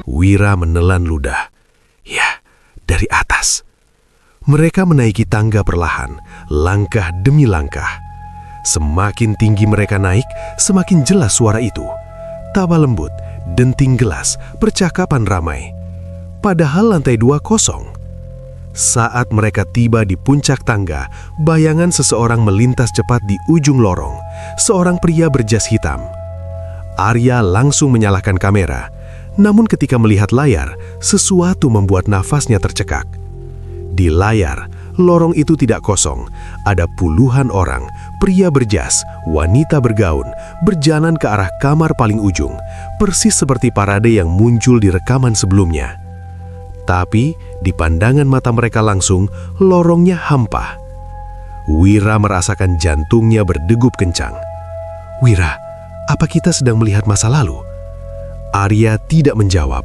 Wira menelan ludah. "Ya, dari atas." Mereka menaiki tangga perlahan, langkah demi langkah. Semakin tinggi mereka naik, semakin jelas suara itu. Tawa lembut, denting gelas, percakapan ramai. Padahal lantai 2 kosong. Saat mereka tiba di puncak tangga, bayangan seseorang melintas cepat di ujung lorong. Seorang pria berjas hitam. Arya langsung menyalakan kamera. Namun ketika melihat layar, sesuatu membuat nafasnya tercekak. Di layar, lorong itu tidak kosong. Ada puluhan orang, pria berjas, wanita bergaun, berjalan ke arah kamar paling ujung, persis seperti parade yang muncul di rekaman sebelumnya. Tapi, di pandangan mata mereka langsung, lorongnya hampa. Wira merasakan jantungnya berdegup kencang. "Wira, apa kita sedang melihat masa lalu?" Arya tidak menjawab,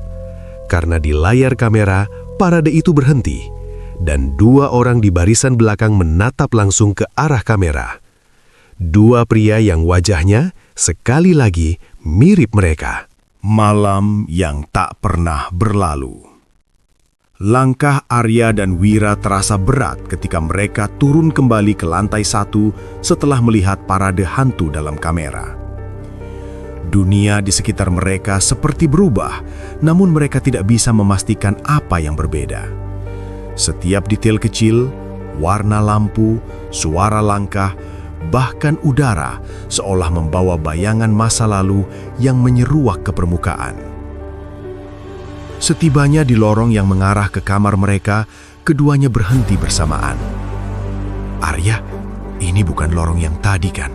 karena di layar kamera, parade itu berhenti, dan 2 orang di barisan belakang menatap langsung ke arah kamera. 2 pria yang wajahnya sekali lagi mirip mereka. Malam yang tak pernah berlalu. Langkah Arya dan Wira terasa berat ketika mereka turun kembali ke lantai 1 setelah melihat parade hantu dalam kamera. Dunia di sekitar mereka seperti berubah, namun mereka tidak bisa memastikan apa yang berbeda. Setiap detail kecil, warna lampu, suara langkah, bahkan udara seolah membawa bayangan masa lalu yang menyeruak ke permukaan. Setibanya di lorong yang mengarah ke kamar mereka, keduanya berhenti bersamaan. "Arya, ini bukan lorong yang tadi kan?"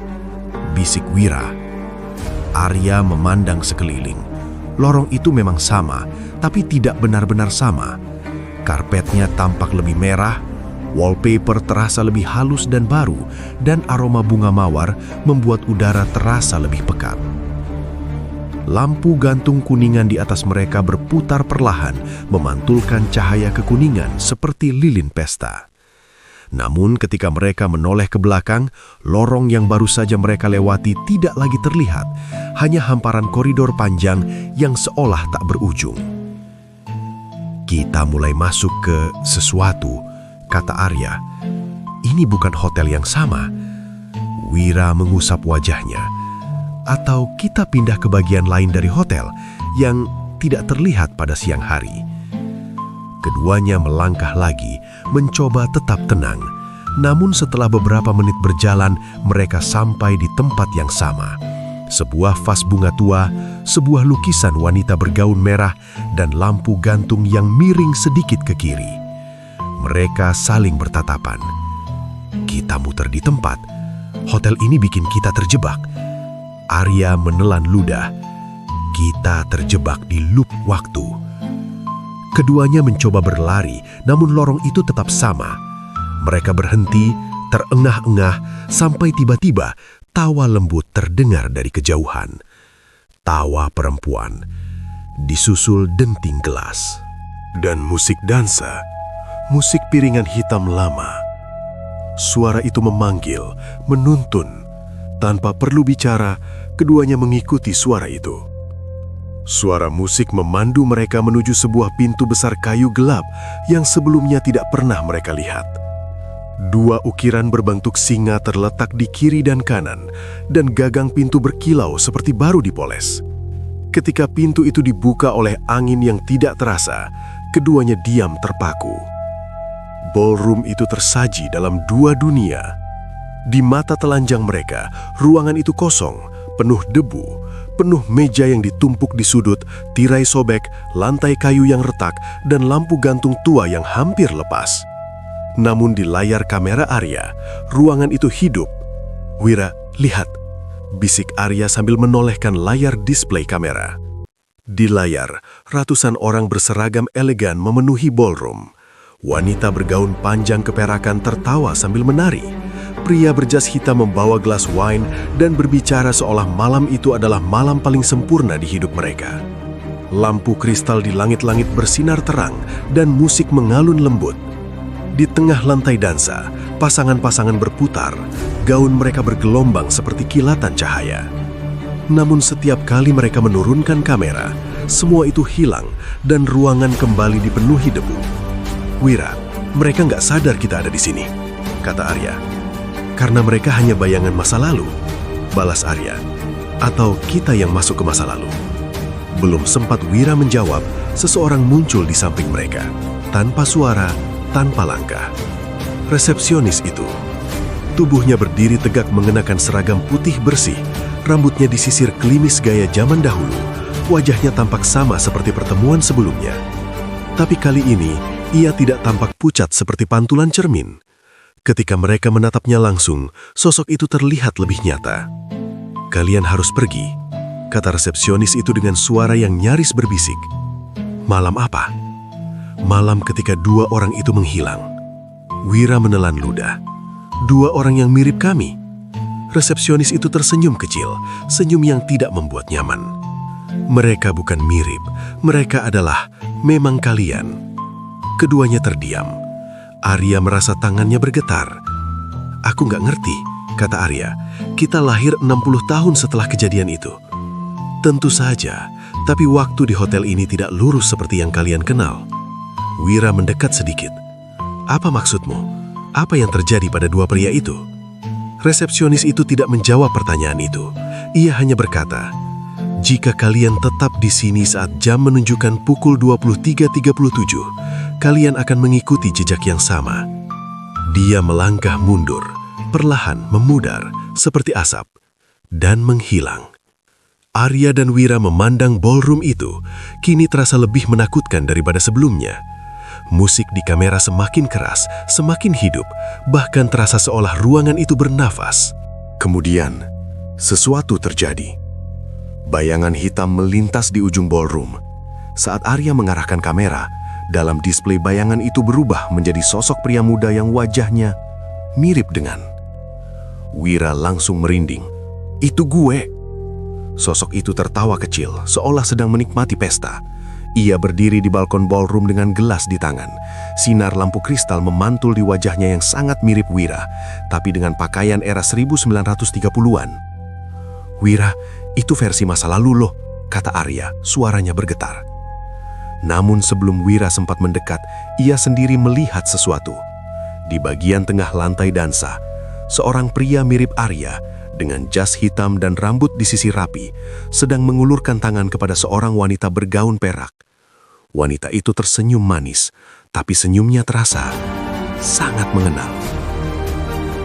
bisik Wira. Arya memandang sekeliling. Lorong itu memang sama, tapi tidak benar-benar sama. Karpetnya tampak lebih merah, wallpaper terasa lebih halus dan baru, dan aroma bunga mawar membuat udara terasa lebih pekat. Lampu gantung kuningan di atas mereka berputar perlahan, memantulkan cahaya kekuningan seperti lilin pesta. Namun ketika mereka menoleh ke belakang, lorong yang baru saja mereka lewati tidak lagi terlihat, hanya hamparan koridor panjang yang seolah tak berujung. "Kita mulai masuk ke sesuatu," kata Arya. "Ini bukan hotel yang sama." Wira mengusap wajahnya. "Atau kita pindah ke bagian lain dari hotel yang tidak terlihat pada siang hari?" Keduanya melangkah lagi, mencoba tetap tenang. Namun setelah beberapa menit berjalan, mereka sampai di tempat yang sama. Sebuah vas bunga tua, sebuah lukisan wanita bergaun merah, dan lampu gantung yang miring sedikit ke kiri. Mereka saling bertatapan. "Kita muter di tempat. Hotel ini bikin kita terjebak." Arya menelan ludah. "Kita terjebak di loop waktu." Keduanya mencoba berlari, namun lorong itu tetap sama. Mereka berhenti, terengah-engah, sampai tiba-tiba tawa lembut terdengar dari kejauhan. Tawa perempuan, disusul denting gelas. Dan musik dansa, musik piringan hitam lama. Suara itu memanggil, menuntun. Tanpa perlu bicara, keduanya mengikuti suara itu. Suara musik memandu mereka menuju sebuah pintu besar kayu gelap yang sebelumnya tidak pernah mereka lihat. 2 ukiran berbentuk singa terletak di kiri dan kanan, dan gagang pintu berkilau seperti baru dipoles. Ketika pintu itu dibuka oleh angin yang tidak terasa, keduanya diam terpaku. Ballroom itu tersaji dalam dua dunia. Di mata telanjang mereka, ruangan itu kosong, penuh debu, penuh meja yang ditumpuk di sudut, tirai sobek, lantai kayu yang retak, dan lampu gantung tua yang hampir lepas. Namun di layar kamera Arya, ruangan itu hidup. "Wira, lihat," bisik Arya sambil menolehkan layar display kamera. Di layar, ratusan orang berseragam elegan memenuhi ballroom. Wanita bergaun panjang keperakan tertawa sambil menari. Pria berjas hitam membawa gelas wine dan berbicara seolah malam itu adalah malam paling sempurna di hidup mereka. Lampu kristal di langit-langit bersinar terang dan musik mengalun lembut. Di tengah lantai dansa, pasangan-pasangan berputar, gaun mereka bergelombang seperti kilatan cahaya. Namun setiap kali mereka menurunkan kamera, semua itu hilang dan ruangan kembali dipenuhi debu. "Wira, mereka nggak sadar kita ada di sini," kata Arya. "Karena mereka hanya bayangan masa lalu," balas Arya. "Atau kita yang masuk ke masa lalu?" Belum sempat Wira menjawab, seseorang muncul di samping mereka, tanpa suara, tanpa langkah. Resepsionis itu. Tubuhnya berdiri tegak mengenakan seragam putih bersih, rambutnya disisir klimis gaya zaman dahulu, wajahnya tampak sama seperti pertemuan sebelumnya. Tapi kali ini, ia tidak tampak pucat seperti pantulan cermin. Ketika mereka menatapnya langsung, sosok itu terlihat lebih nyata. "Kalian harus pergi," kata resepsionis itu dengan suara yang nyaris berbisik. "Malam apa?" "Malam ketika dua orang itu menghilang." Wira menelan ludah. "Dua orang yang mirip kami?" Resepsionis itu tersenyum kecil, senyum yang tidak membuat nyaman. "Mereka bukan mirip, mereka adalah memang kalian." Keduanya terdiam. Arya merasa tangannya bergetar. "Aku nggak ngerti," kata Arya. "Kita lahir 60 tahun setelah kejadian itu." "Tentu saja, tapi waktu di hotel ini tidak lurus seperti yang kalian kenal." Wira mendekat sedikit. "Apa maksudmu? Apa yang terjadi pada dua pria itu?" Resepsionis itu tidak menjawab pertanyaan itu. Ia hanya berkata, "Jika kalian tetap di sini saat jam menunjukkan pukul 23.37, kalian akan mengikuti jejak yang sama." Dia melangkah mundur, perlahan memudar, seperti asap, dan menghilang. Arya dan Wira memandang ballroom itu, kini terasa lebih menakutkan daripada sebelumnya. Musik di kamera semakin keras, semakin hidup, bahkan terasa seolah ruangan itu bernafas. Kemudian, sesuatu terjadi. Bayangan hitam melintas di ujung ballroom. Saat Arya mengarahkan kamera, dalam display bayangan itu berubah menjadi sosok pria muda yang wajahnya mirip dengan. Wira langsung merinding. "Itu gue!" Sosok itu tertawa kecil, seolah sedang menikmati pesta. Ia berdiri di balkon ballroom dengan gelas di tangan. Sinar lampu kristal memantul di wajahnya yang sangat mirip Wira, tapi dengan pakaian era 1930-an. "Wira, itu versi masa lalu loh," kata Arya, suaranya bergetar. Namun sebelum Wira sempat mendekat, ia sendiri melihat sesuatu. Di bagian tengah lantai dansa, seorang pria mirip Arya dengan jas hitam dan rambut disisir rapi, sedang mengulurkan tangan kepada seorang wanita bergaun perak. Wanita itu tersenyum manis, tapi senyumnya terasa sangat mengenal.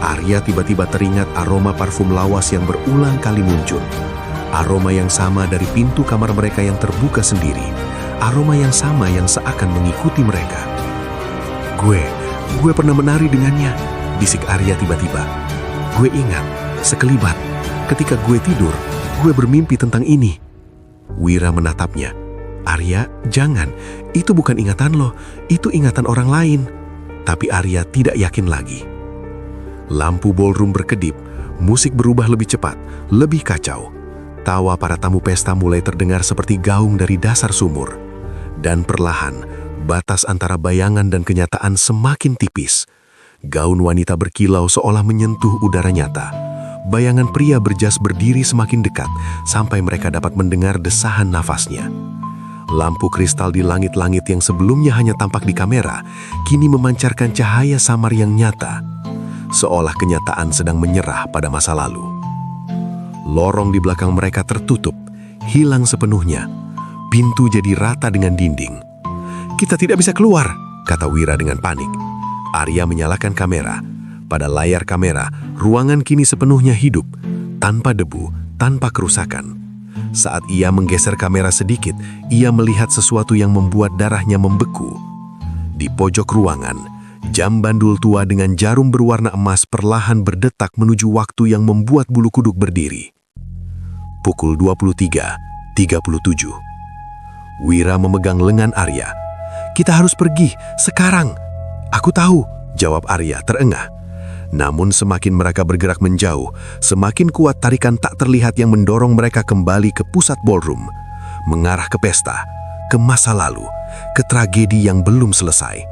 Arya tiba-tiba teringat aroma parfum lawas yang berulang kali muncul. Aroma yang sama dari pintu kamar mereka yang terbuka sendiri. Aroma yang sama yang seakan mengikuti mereka. Gue pernah menari dengannya," bisik Arya tiba-tiba. "Gue ingat, sekelibat, ketika gue tidur, gue bermimpi tentang ini." Wira menatapnya. "Arya, jangan. Itu bukan ingatan lo, itu ingatan orang lain." Tapi Arya tidak yakin lagi. Lampu ballroom berkedip, musik berubah lebih cepat, lebih kacau. Tawa para tamu pesta mulai terdengar seperti gaung dari dasar sumur. Dan perlahan, batas antara bayangan dan kenyataan semakin tipis. Gaun wanita berkilau seolah menyentuh udara nyata. Bayangan pria berjas berdiri semakin dekat, sampai mereka dapat mendengar desahan nafasnya. Lampu kristal di langit-langit yang sebelumnya hanya tampak di kamera, kini memancarkan cahaya samar yang nyata, seolah kenyataan sedang menyerah pada masa lalu. Lorong di belakang mereka tertutup, hilang sepenuhnya. Pintu jadi rata dengan dinding. "Kita tidak bisa keluar," kata Wira dengan panik. Arya menyalakan kamera. Pada layar kamera, ruangan kini sepenuhnya hidup, tanpa debu, tanpa kerusakan. Saat ia menggeser kamera sedikit, ia melihat sesuatu yang membuat darahnya membeku. Di pojok ruangan, jam bandul tua dengan jarum berwarna emas perlahan berdetak menuju waktu yang membuat bulu kuduk berdiri. Pukul 23.37. Wira memegang lengan Arya. "Kita harus pergi, sekarang." "Aku tahu," jawab Arya terengah. Namun semakin mereka bergerak menjauh, semakin kuat tarikan tak terlihat yang mendorong mereka kembali ke pusat ballroom, mengarah ke pesta, ke masa lalu, ke tragedi yang belum selesai.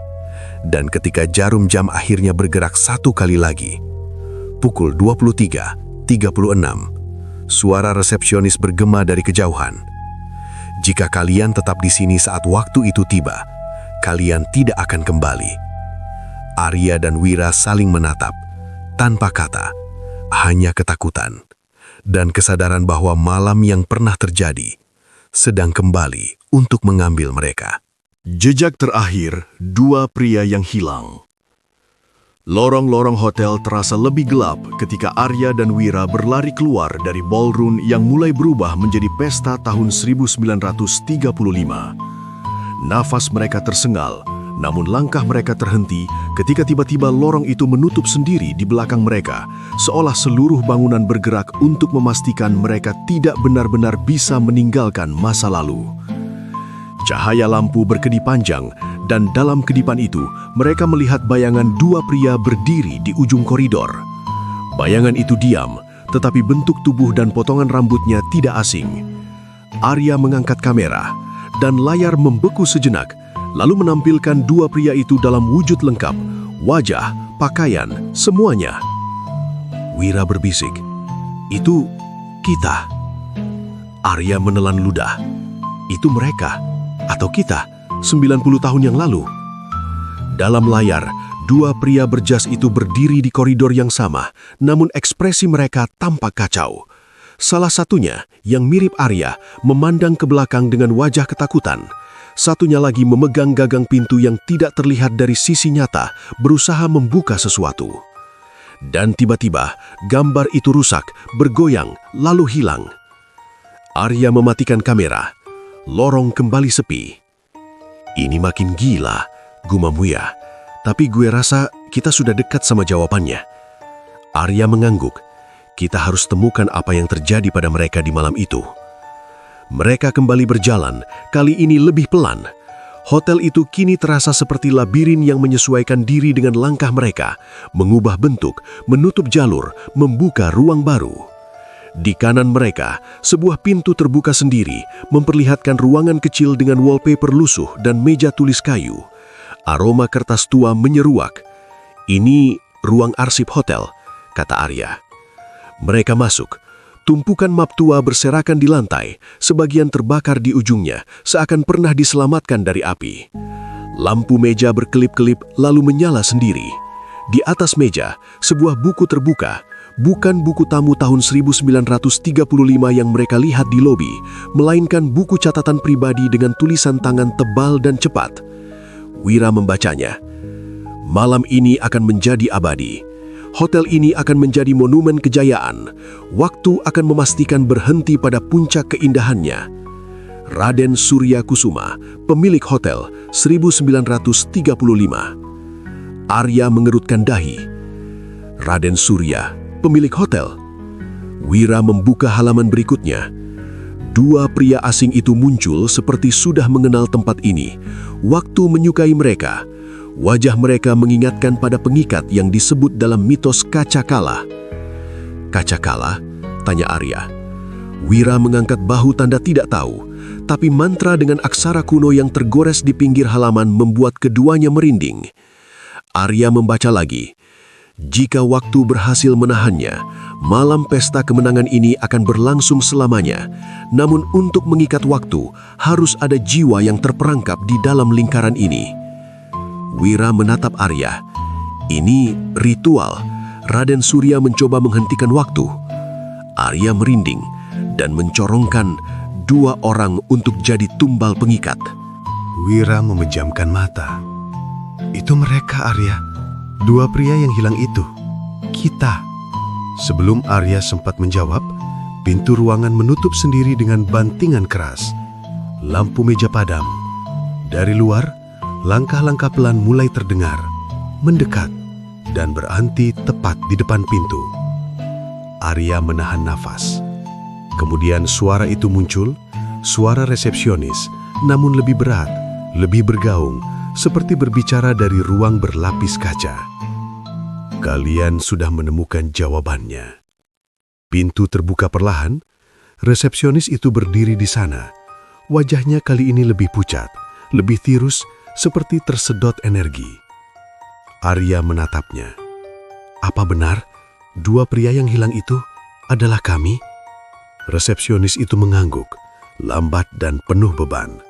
Dan ketika jarum jam akhirnya bergerak satu kali lagi, pukul 23.36, suara resepsionis bergema dari kejauhan. "Jika kalian tetap di sini saat waktu itu tiba, kalian tidak akan kembali." Arya dan Wira saling menatap, tanpa kata, hanya ketakutan, dan kesadaran bahwa malam yang pernah terjadi sedang kembali untuk mengambil mereka. Jejak terakhir, dua pria yang hilang. Lorong-lorong hotel terasa lebih gelap ketika Arya dan Wira berlari keluar dari ballroom yang mulai berubah menjadi pesta tahun 1935. Nafas mereka tersengal, namun langkah mereka terhenti ketika tiba-tiba lorong itu menutup sendiri di belakang mereka, seolah seluruh bangunan bergerak untuk memastikan mereka tidak benar-benar bisa meninggalkan masa lalu. Cahaya lampu berkedip panjang, dan dalam kedipan itu mereka melihat bayangan dua pria berdiri di ujung koridor. Bayangan itu diam, tetapi bentuk tubuh dan potongan rambutnya tidak asing. Arya mengangkat kamera, dan layar membeku sejenak, lalu menampilkan dua pria itu dalam wujud lengkap, wajah, pakaian, semuanya. Wira berbisik, "Itu kita." Arya menelan ludah. "Itu mereka, atau kita, 90 tahun yang lalu." Dalam layar, dua pria berjas itu berdiri di koridor yang sama, namun ekspresi mereka tampak kacau. Salah satunya, yang mirip Arya, memandang ke belakang dengan wajah ketakutan. Satunya lagi memegang gagang pintu yang tidak terlihat dari sisi nyata, berusaha membuka sesuatu. Dan tiba-tiba, gambar itu rusak, bergoyang, lalu hilang. Arya mematikan kamera. Lorong kembali sepi. "Ini makin gila," gumam Wira. "Tapi gue rasa kita sudah dekat sama jawabannya." Arya mengangguk. "Kita harus temukan apa yang terjadi pada mereka di malam itu." Mereka kembali berjalan, kali ini lebih pelan. Hotel itu kini terasa seperti labirin yang menyesuaikan diri dengan langkah mereka, mengubah bentuk, menutup jalur, membuka ruang baru. Di kanan mereka, sebuah pintu terbuka sendiri, memperlihatkan ruangan kecil dengan wallpaper lusuh dan meja tulis kayu. Aroma kertas tua menyeruak. "Ini ruang arsip hotel," kata Arya. Mereka masuk. Tumpukan map tua berserakan di lantai, sebagian terbakar di ujungnya, seakan pernah diselamatkan dari api. Lampu meja berkelip-kelip lalu menyala sendiri. Di atas meja, sebuah buku terbuka, bukan buku tamu tahun 1935 yang mereka lihat di lobi, melainkan buku catatan pribadi dengan tulisan tangan tebal dan cepat. Wira membacanya. "Malam ini akan menjadi abadi. Hotel ini akan menjadi monumen kejayaan. Waktu akan memastikan berhenti pada puncak keindahannya. Raden Surya Kusuma, pemilik hotel, 1935. Arya mengerutkan dahi. "Raden Surya, pemilik hotel?" Wira membuka halaman berikutnya. Dua pria asing itu muncul seperti sudah mengenal tempat ini. Waktu menyukai mereka. Wajah mereka mengingatkan pada pengikat yang disebut dalam mitos kaca kala. "Kaca kala?" tanya Arya. Wira mengangkat bahu tanda tidak tahu, tapi mantra dengan aksara kuno yang tergores di pinggir halaman membuat keduanya merinding. Arya membaca lagi. "Jika waktu berhasil menahannya, malam pesta kemenangan ini akan berlangsung selamanya. Namun untuk mengikat waktu, harus ada jiwa yang terperangkap di dalam lingkaran ini." Wira menatap Arya. "Ini ritual. Raden Surya mencoba menghentikan waktu." Arya merinding dan mencorongkan dua orang untuk jadi tumbal pengikat. Wira memejamkan mata. "Itu mereka, Arya. Dua pria yang hilang itu, kita. Sebelum Arya sempat menjawab, pintu ruangan menutup sendiri dengan bantingan keras. Lampu meja padam. Dari luar, langkah-langkah pelan mulai terdengar, mendekat, dan berhenti tepat di depan pintu. Arya menahan nafas. Kemudian suara itu muncul, suara resepsionis, namun lebih berat, lebih bergaung, seperti berbicara dari ruang berlapis kaca. Kalian sudah menemukan jawabannya. Pintu terbuka perlahan, resepsionis itu berdiri di sana. Wajahnya kali ini lebih pucat, lebih tirus, seperti tersedot energi. Arya menatapnya. Apa benar dua pria yang hilang itu adalah kami? Resepsionis itu mengangguk, lambat dan penuh beban.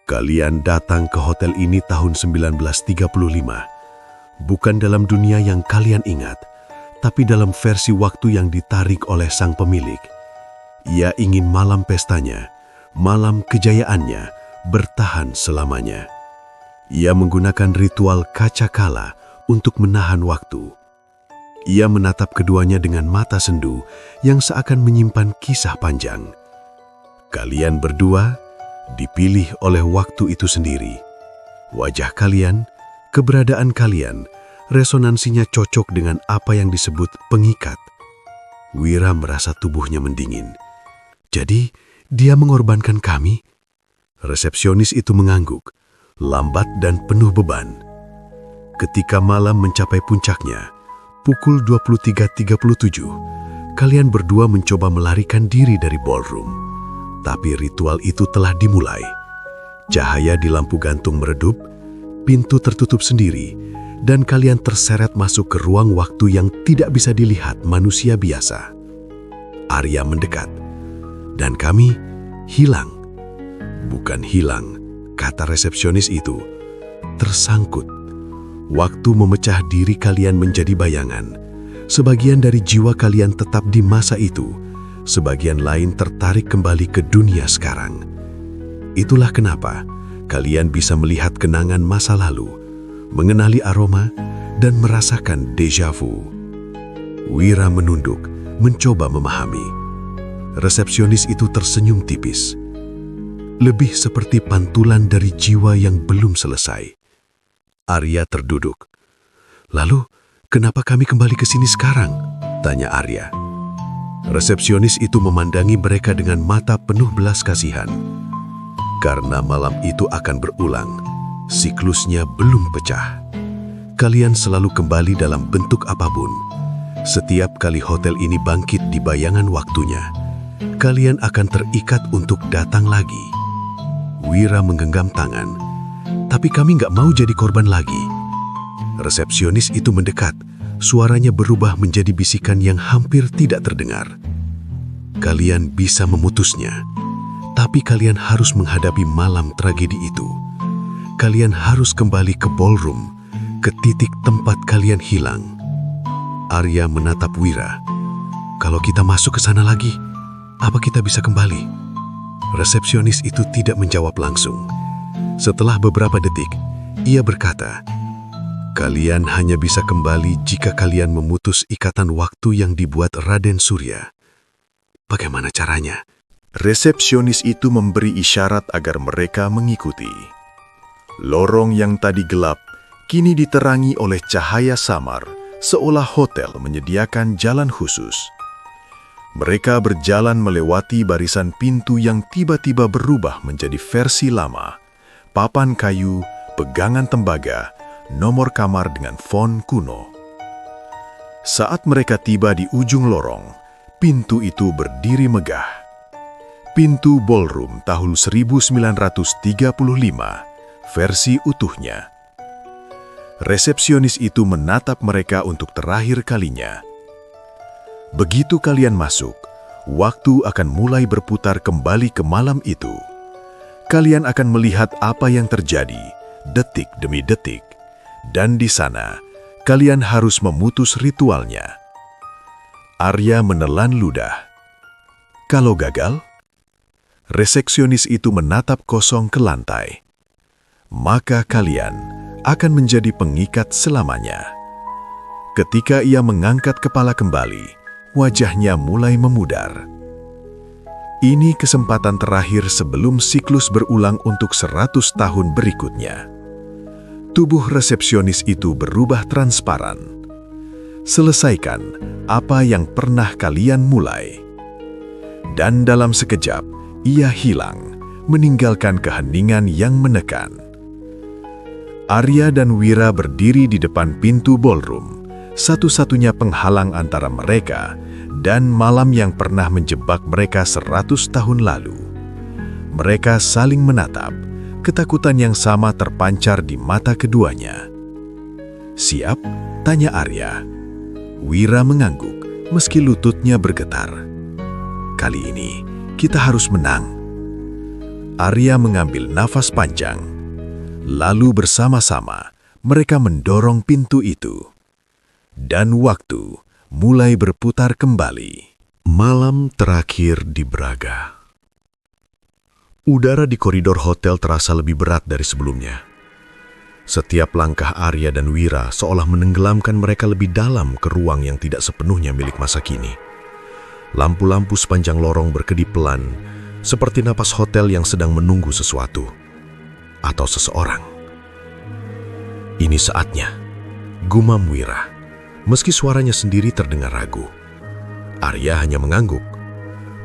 Kalian datang ke hotel ini tahun 1935. Bukan dalam dunia yang kalian ingat, tapi dalam versi waktu yang ditarik oleh sang pemilik. Ia ingin malam pestanya, malam kejayaannya, bertahan selamanya. Ia menggunakan ritual kaca kala untuk menahan waktu. Ia menatap keduanya dengan mata sendu yang seakan menyimpan kisah panjang. Kalian berdua dipilih oleh waktu itu sendiri. Wajah kalian, keberadaan kalian, resonansinya cocok dengan apa yang disebut pengikat. Wira merasa tubuhnya mendingin. Jadi, dia mengorbankan kami? Resepsionis itu mengangguk, lambat dan penuh beban. Ketika malam mencapai puncaknya, pukul 23.37, kalian berdua mencoba melarikan diri dari ballroom. Tapi ritual itu telah dimulai. Cahaya di lampu gantung meredup, pintu tertutup sendiri, dan kalian terseret masuk ke ruang waktu yang tidak bisa dilihat manusia biasa. Arya mendekat, dan kami hilang. Bukan hilang, kata resepsionis itu, tersangkut. Waktu memecah diri kalian menjadi bayangan. Sebagian dari jiwa kalian tetap di masa itu, sebagian lain tertarik kembali ke dunia sekarang. Itulah kenapa kalian bisa melihat kenangan masa lalu, mengenali aroma, dan merasakan déjà vu. Wira menunduk, mencoba memahami. Resepsionis itu tersenyum tipis. Lebih seperti pantulan dari jiwa yang belum selesai. Arya terduduk. Lalu, kenapa kami kembali ke sini sekarang? Tanya Arya. Resepsionis itu memandangi mereka dengan mata penuh belas kasihan. Karena malam itu akan berulang, siklusnya belum pecah. Kalian selalu kembali dalam bentuk apapun. Setiap kali hotel ini bangkit di bayangan waktunya, kalian akan terikat untuk datang lagi. Wira menggenggam tangan. Tapi kami nggak mau jadi korban lagi. Resepsionis itu mendekat. Suaranya berubah menjadi bisikan yang hampir tidak terdengar. Kalian bisa memutusnya, tapi kalian harus menghadapi malam tragedi itu. Kalian harus kembali ke ballroom, ke titik tempat kalian hilang. Arya menatap Wira. Kalau kita masuk ke sana lagi, apa kita bisa kembali? Resepsionis itu tidak menjawab langsung. Setelah beberapa detik, ia berkata, kalian hanya bisa kembali jika kalian memutus ikatan waktu yang dibuat Raden Surya. Bagaimana caranya? Resepsionis itu memberi isyarat agar mereka mengikuti. Lorong yang tadi gelap, kini diterangi oleh cahaya samar, seolah hotel menyediakan jalan khusus. Mereka berjalan melewati barisan pintu yang tiba-tiba berubah menjadi versi lama. Papan kayu, pegangan tembaga, nomor kamar dengan font kuno. Saat mereka tiba di ujung lorong, pintu itu berdiri megah. Pintu ballroom tahun 1935, versi utuhnya. Resepsionis itu menatap mereka untuk terakhir kalinya. Begitu kalian masuk, waktu akan mulai berputar kembali ke malam itu. Kalian akan melihat apa yang terjadi, detik demi detik. Dan di sana, kalian harus memutus ritualnya. Arya menelan ludah. Kalau gagal, resepsionis itu menatap kosong ke lantai. Maka kalian akan menjadi pengikat selamanya. Ketika ia mengangkat kepala kembali, wajahnya mulai memudar. Ini kesempatan terakhir sebelum siklus berulang untuk 100 tahun berikutnya. Tubuh resepsionis itu berubah transparan. Selesaikan apa yang pernah kalian mulai. Dan dalam sekejap, ia hilang, meninggalkan keheningan yang menekan. Arya dan Wira berdiri di depan pintu ballroom, satu-satunya penghalang antara mereka dan malam yang pernah menjebak mereka 100 tahun lalu. Mereka saling menatap, ketakutan yang sama terpancar di mata keduanya. "Siap?" tanya Arya. Wira mengangguk, meski lututnya bergetar. "Kali ini, kita harus menang." Arya mengambil nafas panjang. Lalu bersama-sama, mereka mendorong pintu itu. Dan waktu mulai berputar kembali. Malam terakhir di Braga. Udara di koridor hotel terasa lebih berat dari sebelumnya. Setiap langkah Arya dan Wira seolah menenggelamkan mereka lebih dalam ke ruang yang tidak sepenuhnya milik masa kini. Lampu-lampu sepanjang lorong berkedip pelan, seperti napas hotel yang sedang menunggu sesuatu atau seseorang. "Ini saatnya," gumam Wira, meski suaranya sendiri terdengar ragu. Arya hanya mengangguk.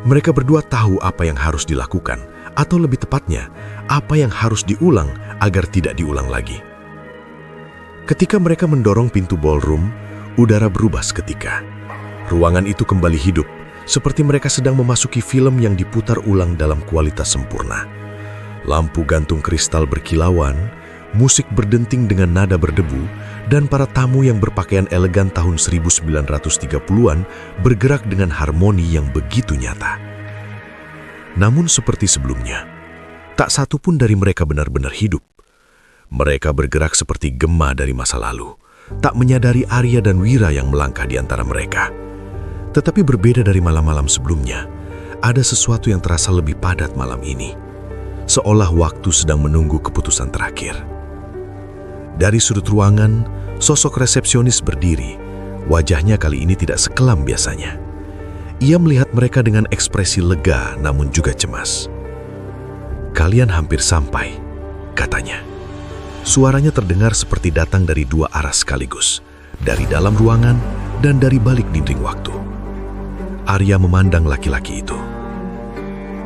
Mereka berdua tahu apa yang harus dilakukan, atau lebih tepatnya, apa yang harus diulang agar tidak diulang lagi. Ketika mereka mendorong pintu ballroom, udara berubah seketika. Ruangan itu kembali hidup, seperti mereka sedang memasuki film yang diputar ulang dalam kualitas sempurna. Lampu gantung kristal berkilauan, musik berdenting dengan nada berdebu, dan para tamu yang berpakaian elegan tahun 1930-an bergerak dengan harmoni yang begitu nyata. Namun seperti sebelumnya, tak satu pun dari mereka benar-benar hidup. Mereka bergerak seperti gema dari masa lalu, tak menyadari Arya dan Wira yang melangkah di antara mereka. Tetapi berbeda dari malam-malam sebelumnya, ada sesuatu yang terasa lebih padat malam ini. Seolah waktu sedang menunggu keputusan terakhir. Dari sudut ruangan, sosok resepsionis berdiri. Wajahnya kali ini tidak sekelam biasanya. Ia melihat mereka dengan ekspresi lega namun juga cemas. "Kalian hampir sampai," katanya. Suaranya terdengar seperti datang dari dua arah sekaligus, dari dalam ruangan dan dari balik dinding waktu. Arya memandang laki-laki itu.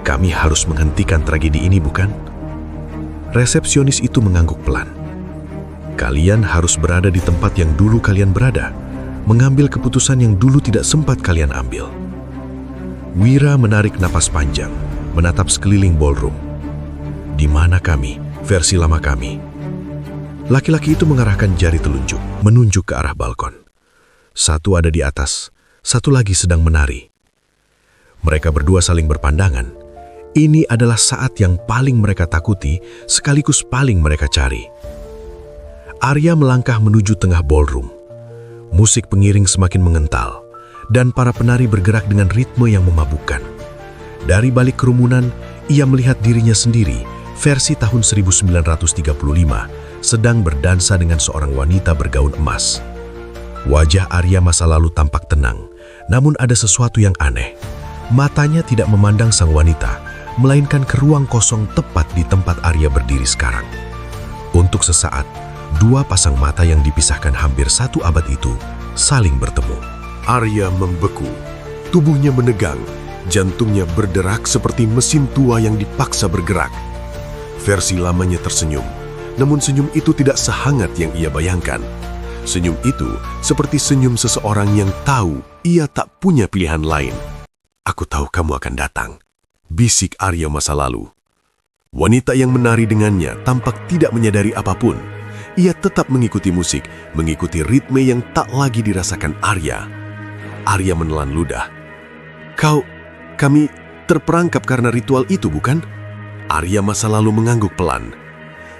"Kami harus menghentikan tragedi ini, bukan?" Resepsionis itu mengangguk pelan. "Kalian harus berada di tempat yang dulu kalian berada, mengambil keputusan yang dulu tidak sempat kalian ambil." Wira menarik napas panjang, menatap sekeliling ballroom. "Di mana kami, versi lama kami?" Laki-laki itu mengarahkan jari telunjuk, menunjuk ke arah balkon. Satu ada di atas, satu lagi sedang menari. Mereka berdua saling berpandangan. Ini adalah saat yang paling mereka takuti, sekaligus paling mereka cari. Arya melangkah menuju tengah ballroom. Musik pengiring semakin mengental, dan para penari bergerak dengan ritme yang memabukkan. Dari balik kerumunan, ia melihat dirinya sendiri, versi tahun 1935, sedang berdansa dengan seorang wanita bergaun emas. Wajah Arya masa lalu tampak tenang, namun ada sesuatu yang aneh. Matanya tidak memandang sang wanita, melainkan ke ruang kosong tepat di tempat Arya berdiri sekarang. Untuk sesaat, dua pasang mata yang dipisahkan hampir satu abad itu saling bertemu. Arya membeku, tubuhnya menegang, jantungnya berderak seperti mesin tua yang dipaksa bergerak. Versi lamanya tersenyum, namun senyum itu tidak sehangat yang ia bayangkan. Senyum itu seperti senyum seseorang yang tahu ia tak punya pilihan lain. "Aku tahu kamu akan datang," bisik Arya masa lalu. Wanita yang menari dengannya tampak tidak menyadari apapun. Ia tetap mengikuti musik, mengikuti ritme yang tak lagi dirasakan Arya. Arya menelan ludah. Kami terperangkap karena ritual itu, bukan?" Arya masa lalu mengangguk pelan.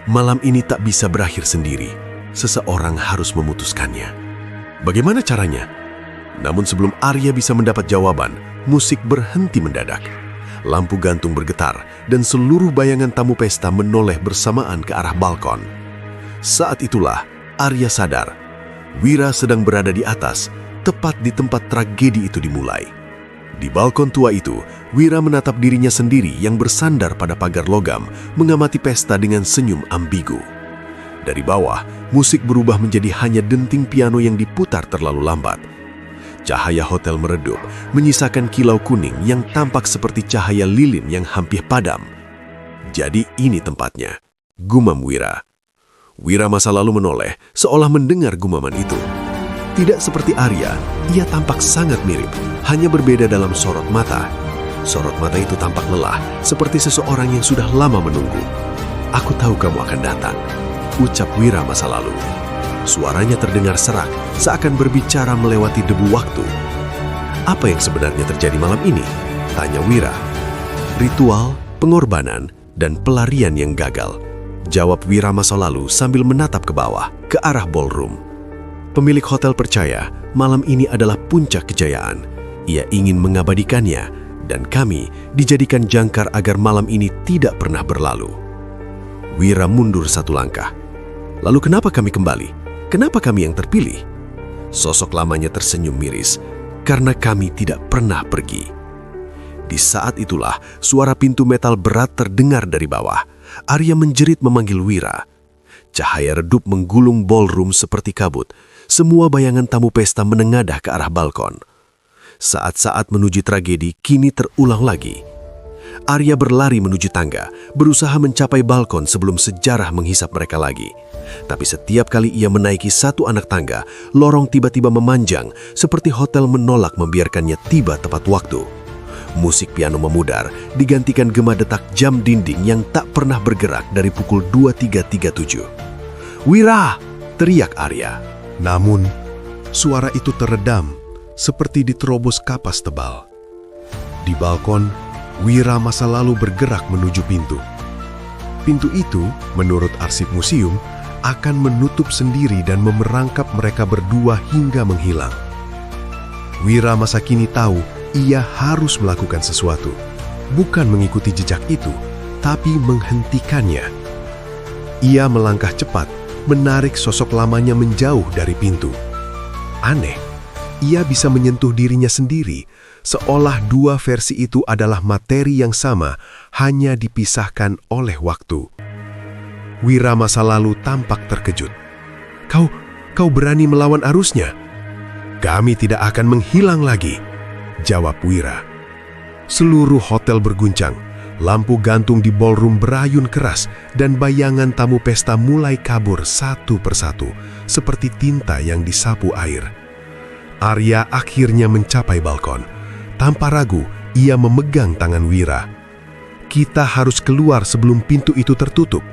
Malam ini tak bisa berakhir sendiri. Seseorang harus memutuskannya. Bagaimana caranya? Namun sebelum Arya bisa mendapat jawaban, musik berhenti mendadak. Lampu gantung bergetar dan seluruh bayangan tamu pesta menoleh bersamaan ke arah balkon. Saat itulah Arya sadar. Wira sedang berada di atas, tepat di tempat tragedi itu dimulai. Di balkon tua itu, Wira menatap dirinya sendiri yang bersandar pada pagar logam, mengamati pesta dengan senyum ambigu. Dari bawah, musik berubah menjadi hanya denting piano yang diputar terlalu lambat. Cahaya hotel meredup, menyisakan kilau kuning yang tampak seperti cahaya lilin yang hampir padam. Jadi ini tempatnya, gumam Wira. Wira masa lalu menoleh, seolah mendengar gumaman itu. Tidak seperti Arya, ia tampak sangat mirip, hanya berbeda dalam sorot mata. Sorot mata itu tampak lelah, seperti seseorang yang sudah lama menunggu. "Aku tahu kamu akan datang," ucap Wira masa lalu. Suaranya terdengar serak, seakan berbicara melewati debu waktu. "Apa yang sebenarnya terjadi malam ini?" tanya Wira. "Ritual, pengorbanan, dan pelarian yang gagal," jawab Wira masa lalu sambil menatap ke bawah, ke arah ballroom. Pemilik hotel percaya malam ini adalah puncak kejayaan. Ia ingin mengabadikannya, dan kami dijadikan jangkar agar malam ini tidak pernah berlalu. Wira mundur satu langkah. "Lalu kenapa kami kembali? Kenapa kami yang terpilih?" Sosok lamanya tersenyum miris, "Karena kami tidak pernah pergi." Di saat itulah suara pintu metal berat terdengar dari bawah. Arya menjerit memanggil Wira. Cahaya redup menggulung ballroom seperti kabut. Semua bayangan tamu pesta menengadah ke arah balkon. Saat-saat menuju tragedi kini terulang lagi. Arya berlari menuju tangga, berusaha mencapai balkon sebelum sejarah menghisap mereka lagi. Tapi setiap kali ia menaiki satu anak tangga, lorong tiba-tiba memanjang, seperti hotel menolak membiarkannya tiba tepat waktu. Musik piano memudar, digantikan gema detak jam dinding yang tak pernah bergerak dari pukul 23.37. "Wira!" teriak Arya. Namun, suara itu teredam, seperti diterobos kapas tebal. Di balkon, Wira masa lalu bergerak menuju pintu. Pintu itu, menurut arsip museum, akan menutup sendiri dan memerangkap mereka berdua hingga menghilang. Wira masa kini tahu ia harus melakukan sesuatu, bukan mengikuti jejak itu, tapi menghentikannya. Ia melangkah cepat, menarik sosok lamanya menjauh dari pintu. Aneh, ia bisa menyentuh dirinya sendiri, seolah dua versi itu adalah materi yang sama, hanya dipisahkan oleh waktu. Wira masa lalu tampak terkejut. Kau berani melawan arusnya?" "Kami tidak akan menghilang lagi," jawab Wira. Seluruh hotel berguncang. Lampu gantung di ballroom berayun keras dan bayangan tamu pesta mulai kabur satu persatu, seperti tinta yang disapu air. Arya akhirnya mencapai balkon. Tanpa ragu, ia memegang tangan Wira. "Kita harus keluar sebelum pintu itu tertutup."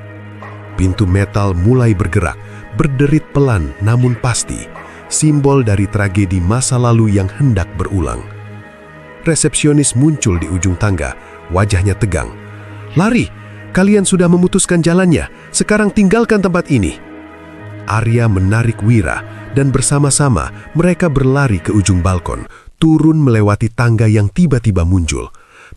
Pintu metal mulai bergerak, berderit pelan namun pasti, simbol dari tragedi masa lalu yang hendak berulang. Resepsionis muncul di ujung tangga, wajahnya tegang. "Lari, kalian sudah memutuskan jalannya, sekarang tinggalkan tempat ini." Arya menarik Wira dan bersama-sama mereka berlari ke ujung balkon, turun melewati tangga yang tiba-tiba muncul.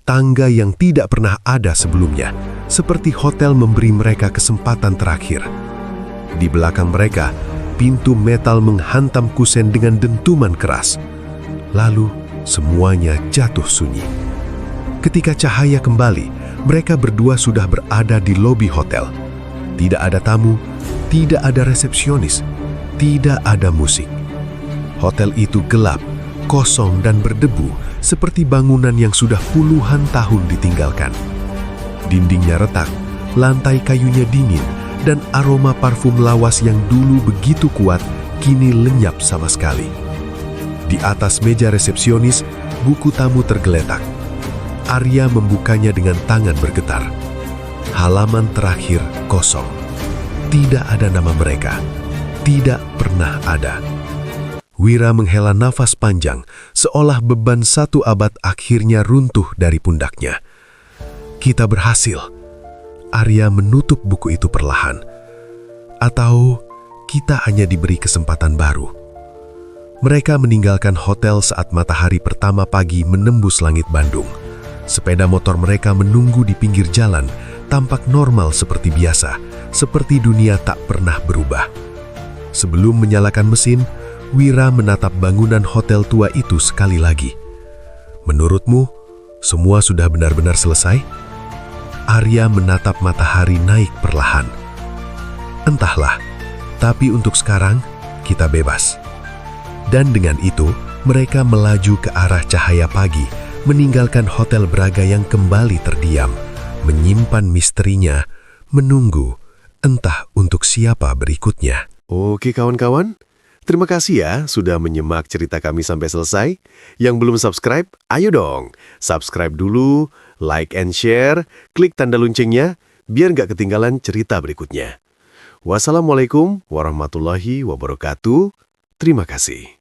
Tangga yang tidak pernah ada sebelumnya, seperti hotel memberi mereka kesempatan terakhir. Di belakang mereka, pintu metal menghantam kusen dengan dentuman keras. Lalu, semuanya jatuh sunyi. Ketika cahaya kembali, mereka berdua sudah berada di lobi hotel. Tidak ada tamu, tidak ada resepsionis, tidak ada musik. Hotel itu gelap, kosong dan berdebu, seperti bangunan yang sudah puluhan tahun ditinggalkan. Dindingnya retak, lantai kayunya dingin, dan aroma parfum lawas yang dulu begitu kuat kini lenyap sama sekali. Di atas meja resepsionis, buku tamu tergeletak. Arya membukanya dengan tangan bergetar. Halaman terakhir kosong. Tidak ada nama mereka. Tidak pernah ada. Wira menghela nafas panjang, seolah beban satu abad akhirnya runtuh dari pundaknya. "Kita berhasil." Arya menutup buku itu perlahan. Atau kita hanya diberi kesempatan baru. Mereka meninggalkan hotel saat matahari pertama pagi menembus langit Bandung. Sepeda motor mereka menunggu di pinggir jalan, tampak normal seperti biasa, seperti dunia tak pernah berubah. Sebelum menyalakan mesin, Wira menatap bangunan hotel tua itu sekali lagi. Menurutmu, semua sudah benar-benar selesai? Arya menatap matahari naik perlahan. Entahlah, tapi untuk sekarang, kita bebas. Dan dengan itu, mereka melaju ke arah cahaya pagi, meninggalkan Hotel Braga yang kembali terdiam, menyimpan misterinya, menunggu, entah untuk siapa berikutnya. Oke kawan-kawan, terima kasih ya sudah menyimak cerita kami sampai selesai. Yang belum subscribe, ayo dong. Subscribe dulu, like and share, klik tanda loncengnya, biar nggak ketinggalan cerita berikutnya. Wassalamualaikum warahmatullahi wabarakatuh. Terima kasih.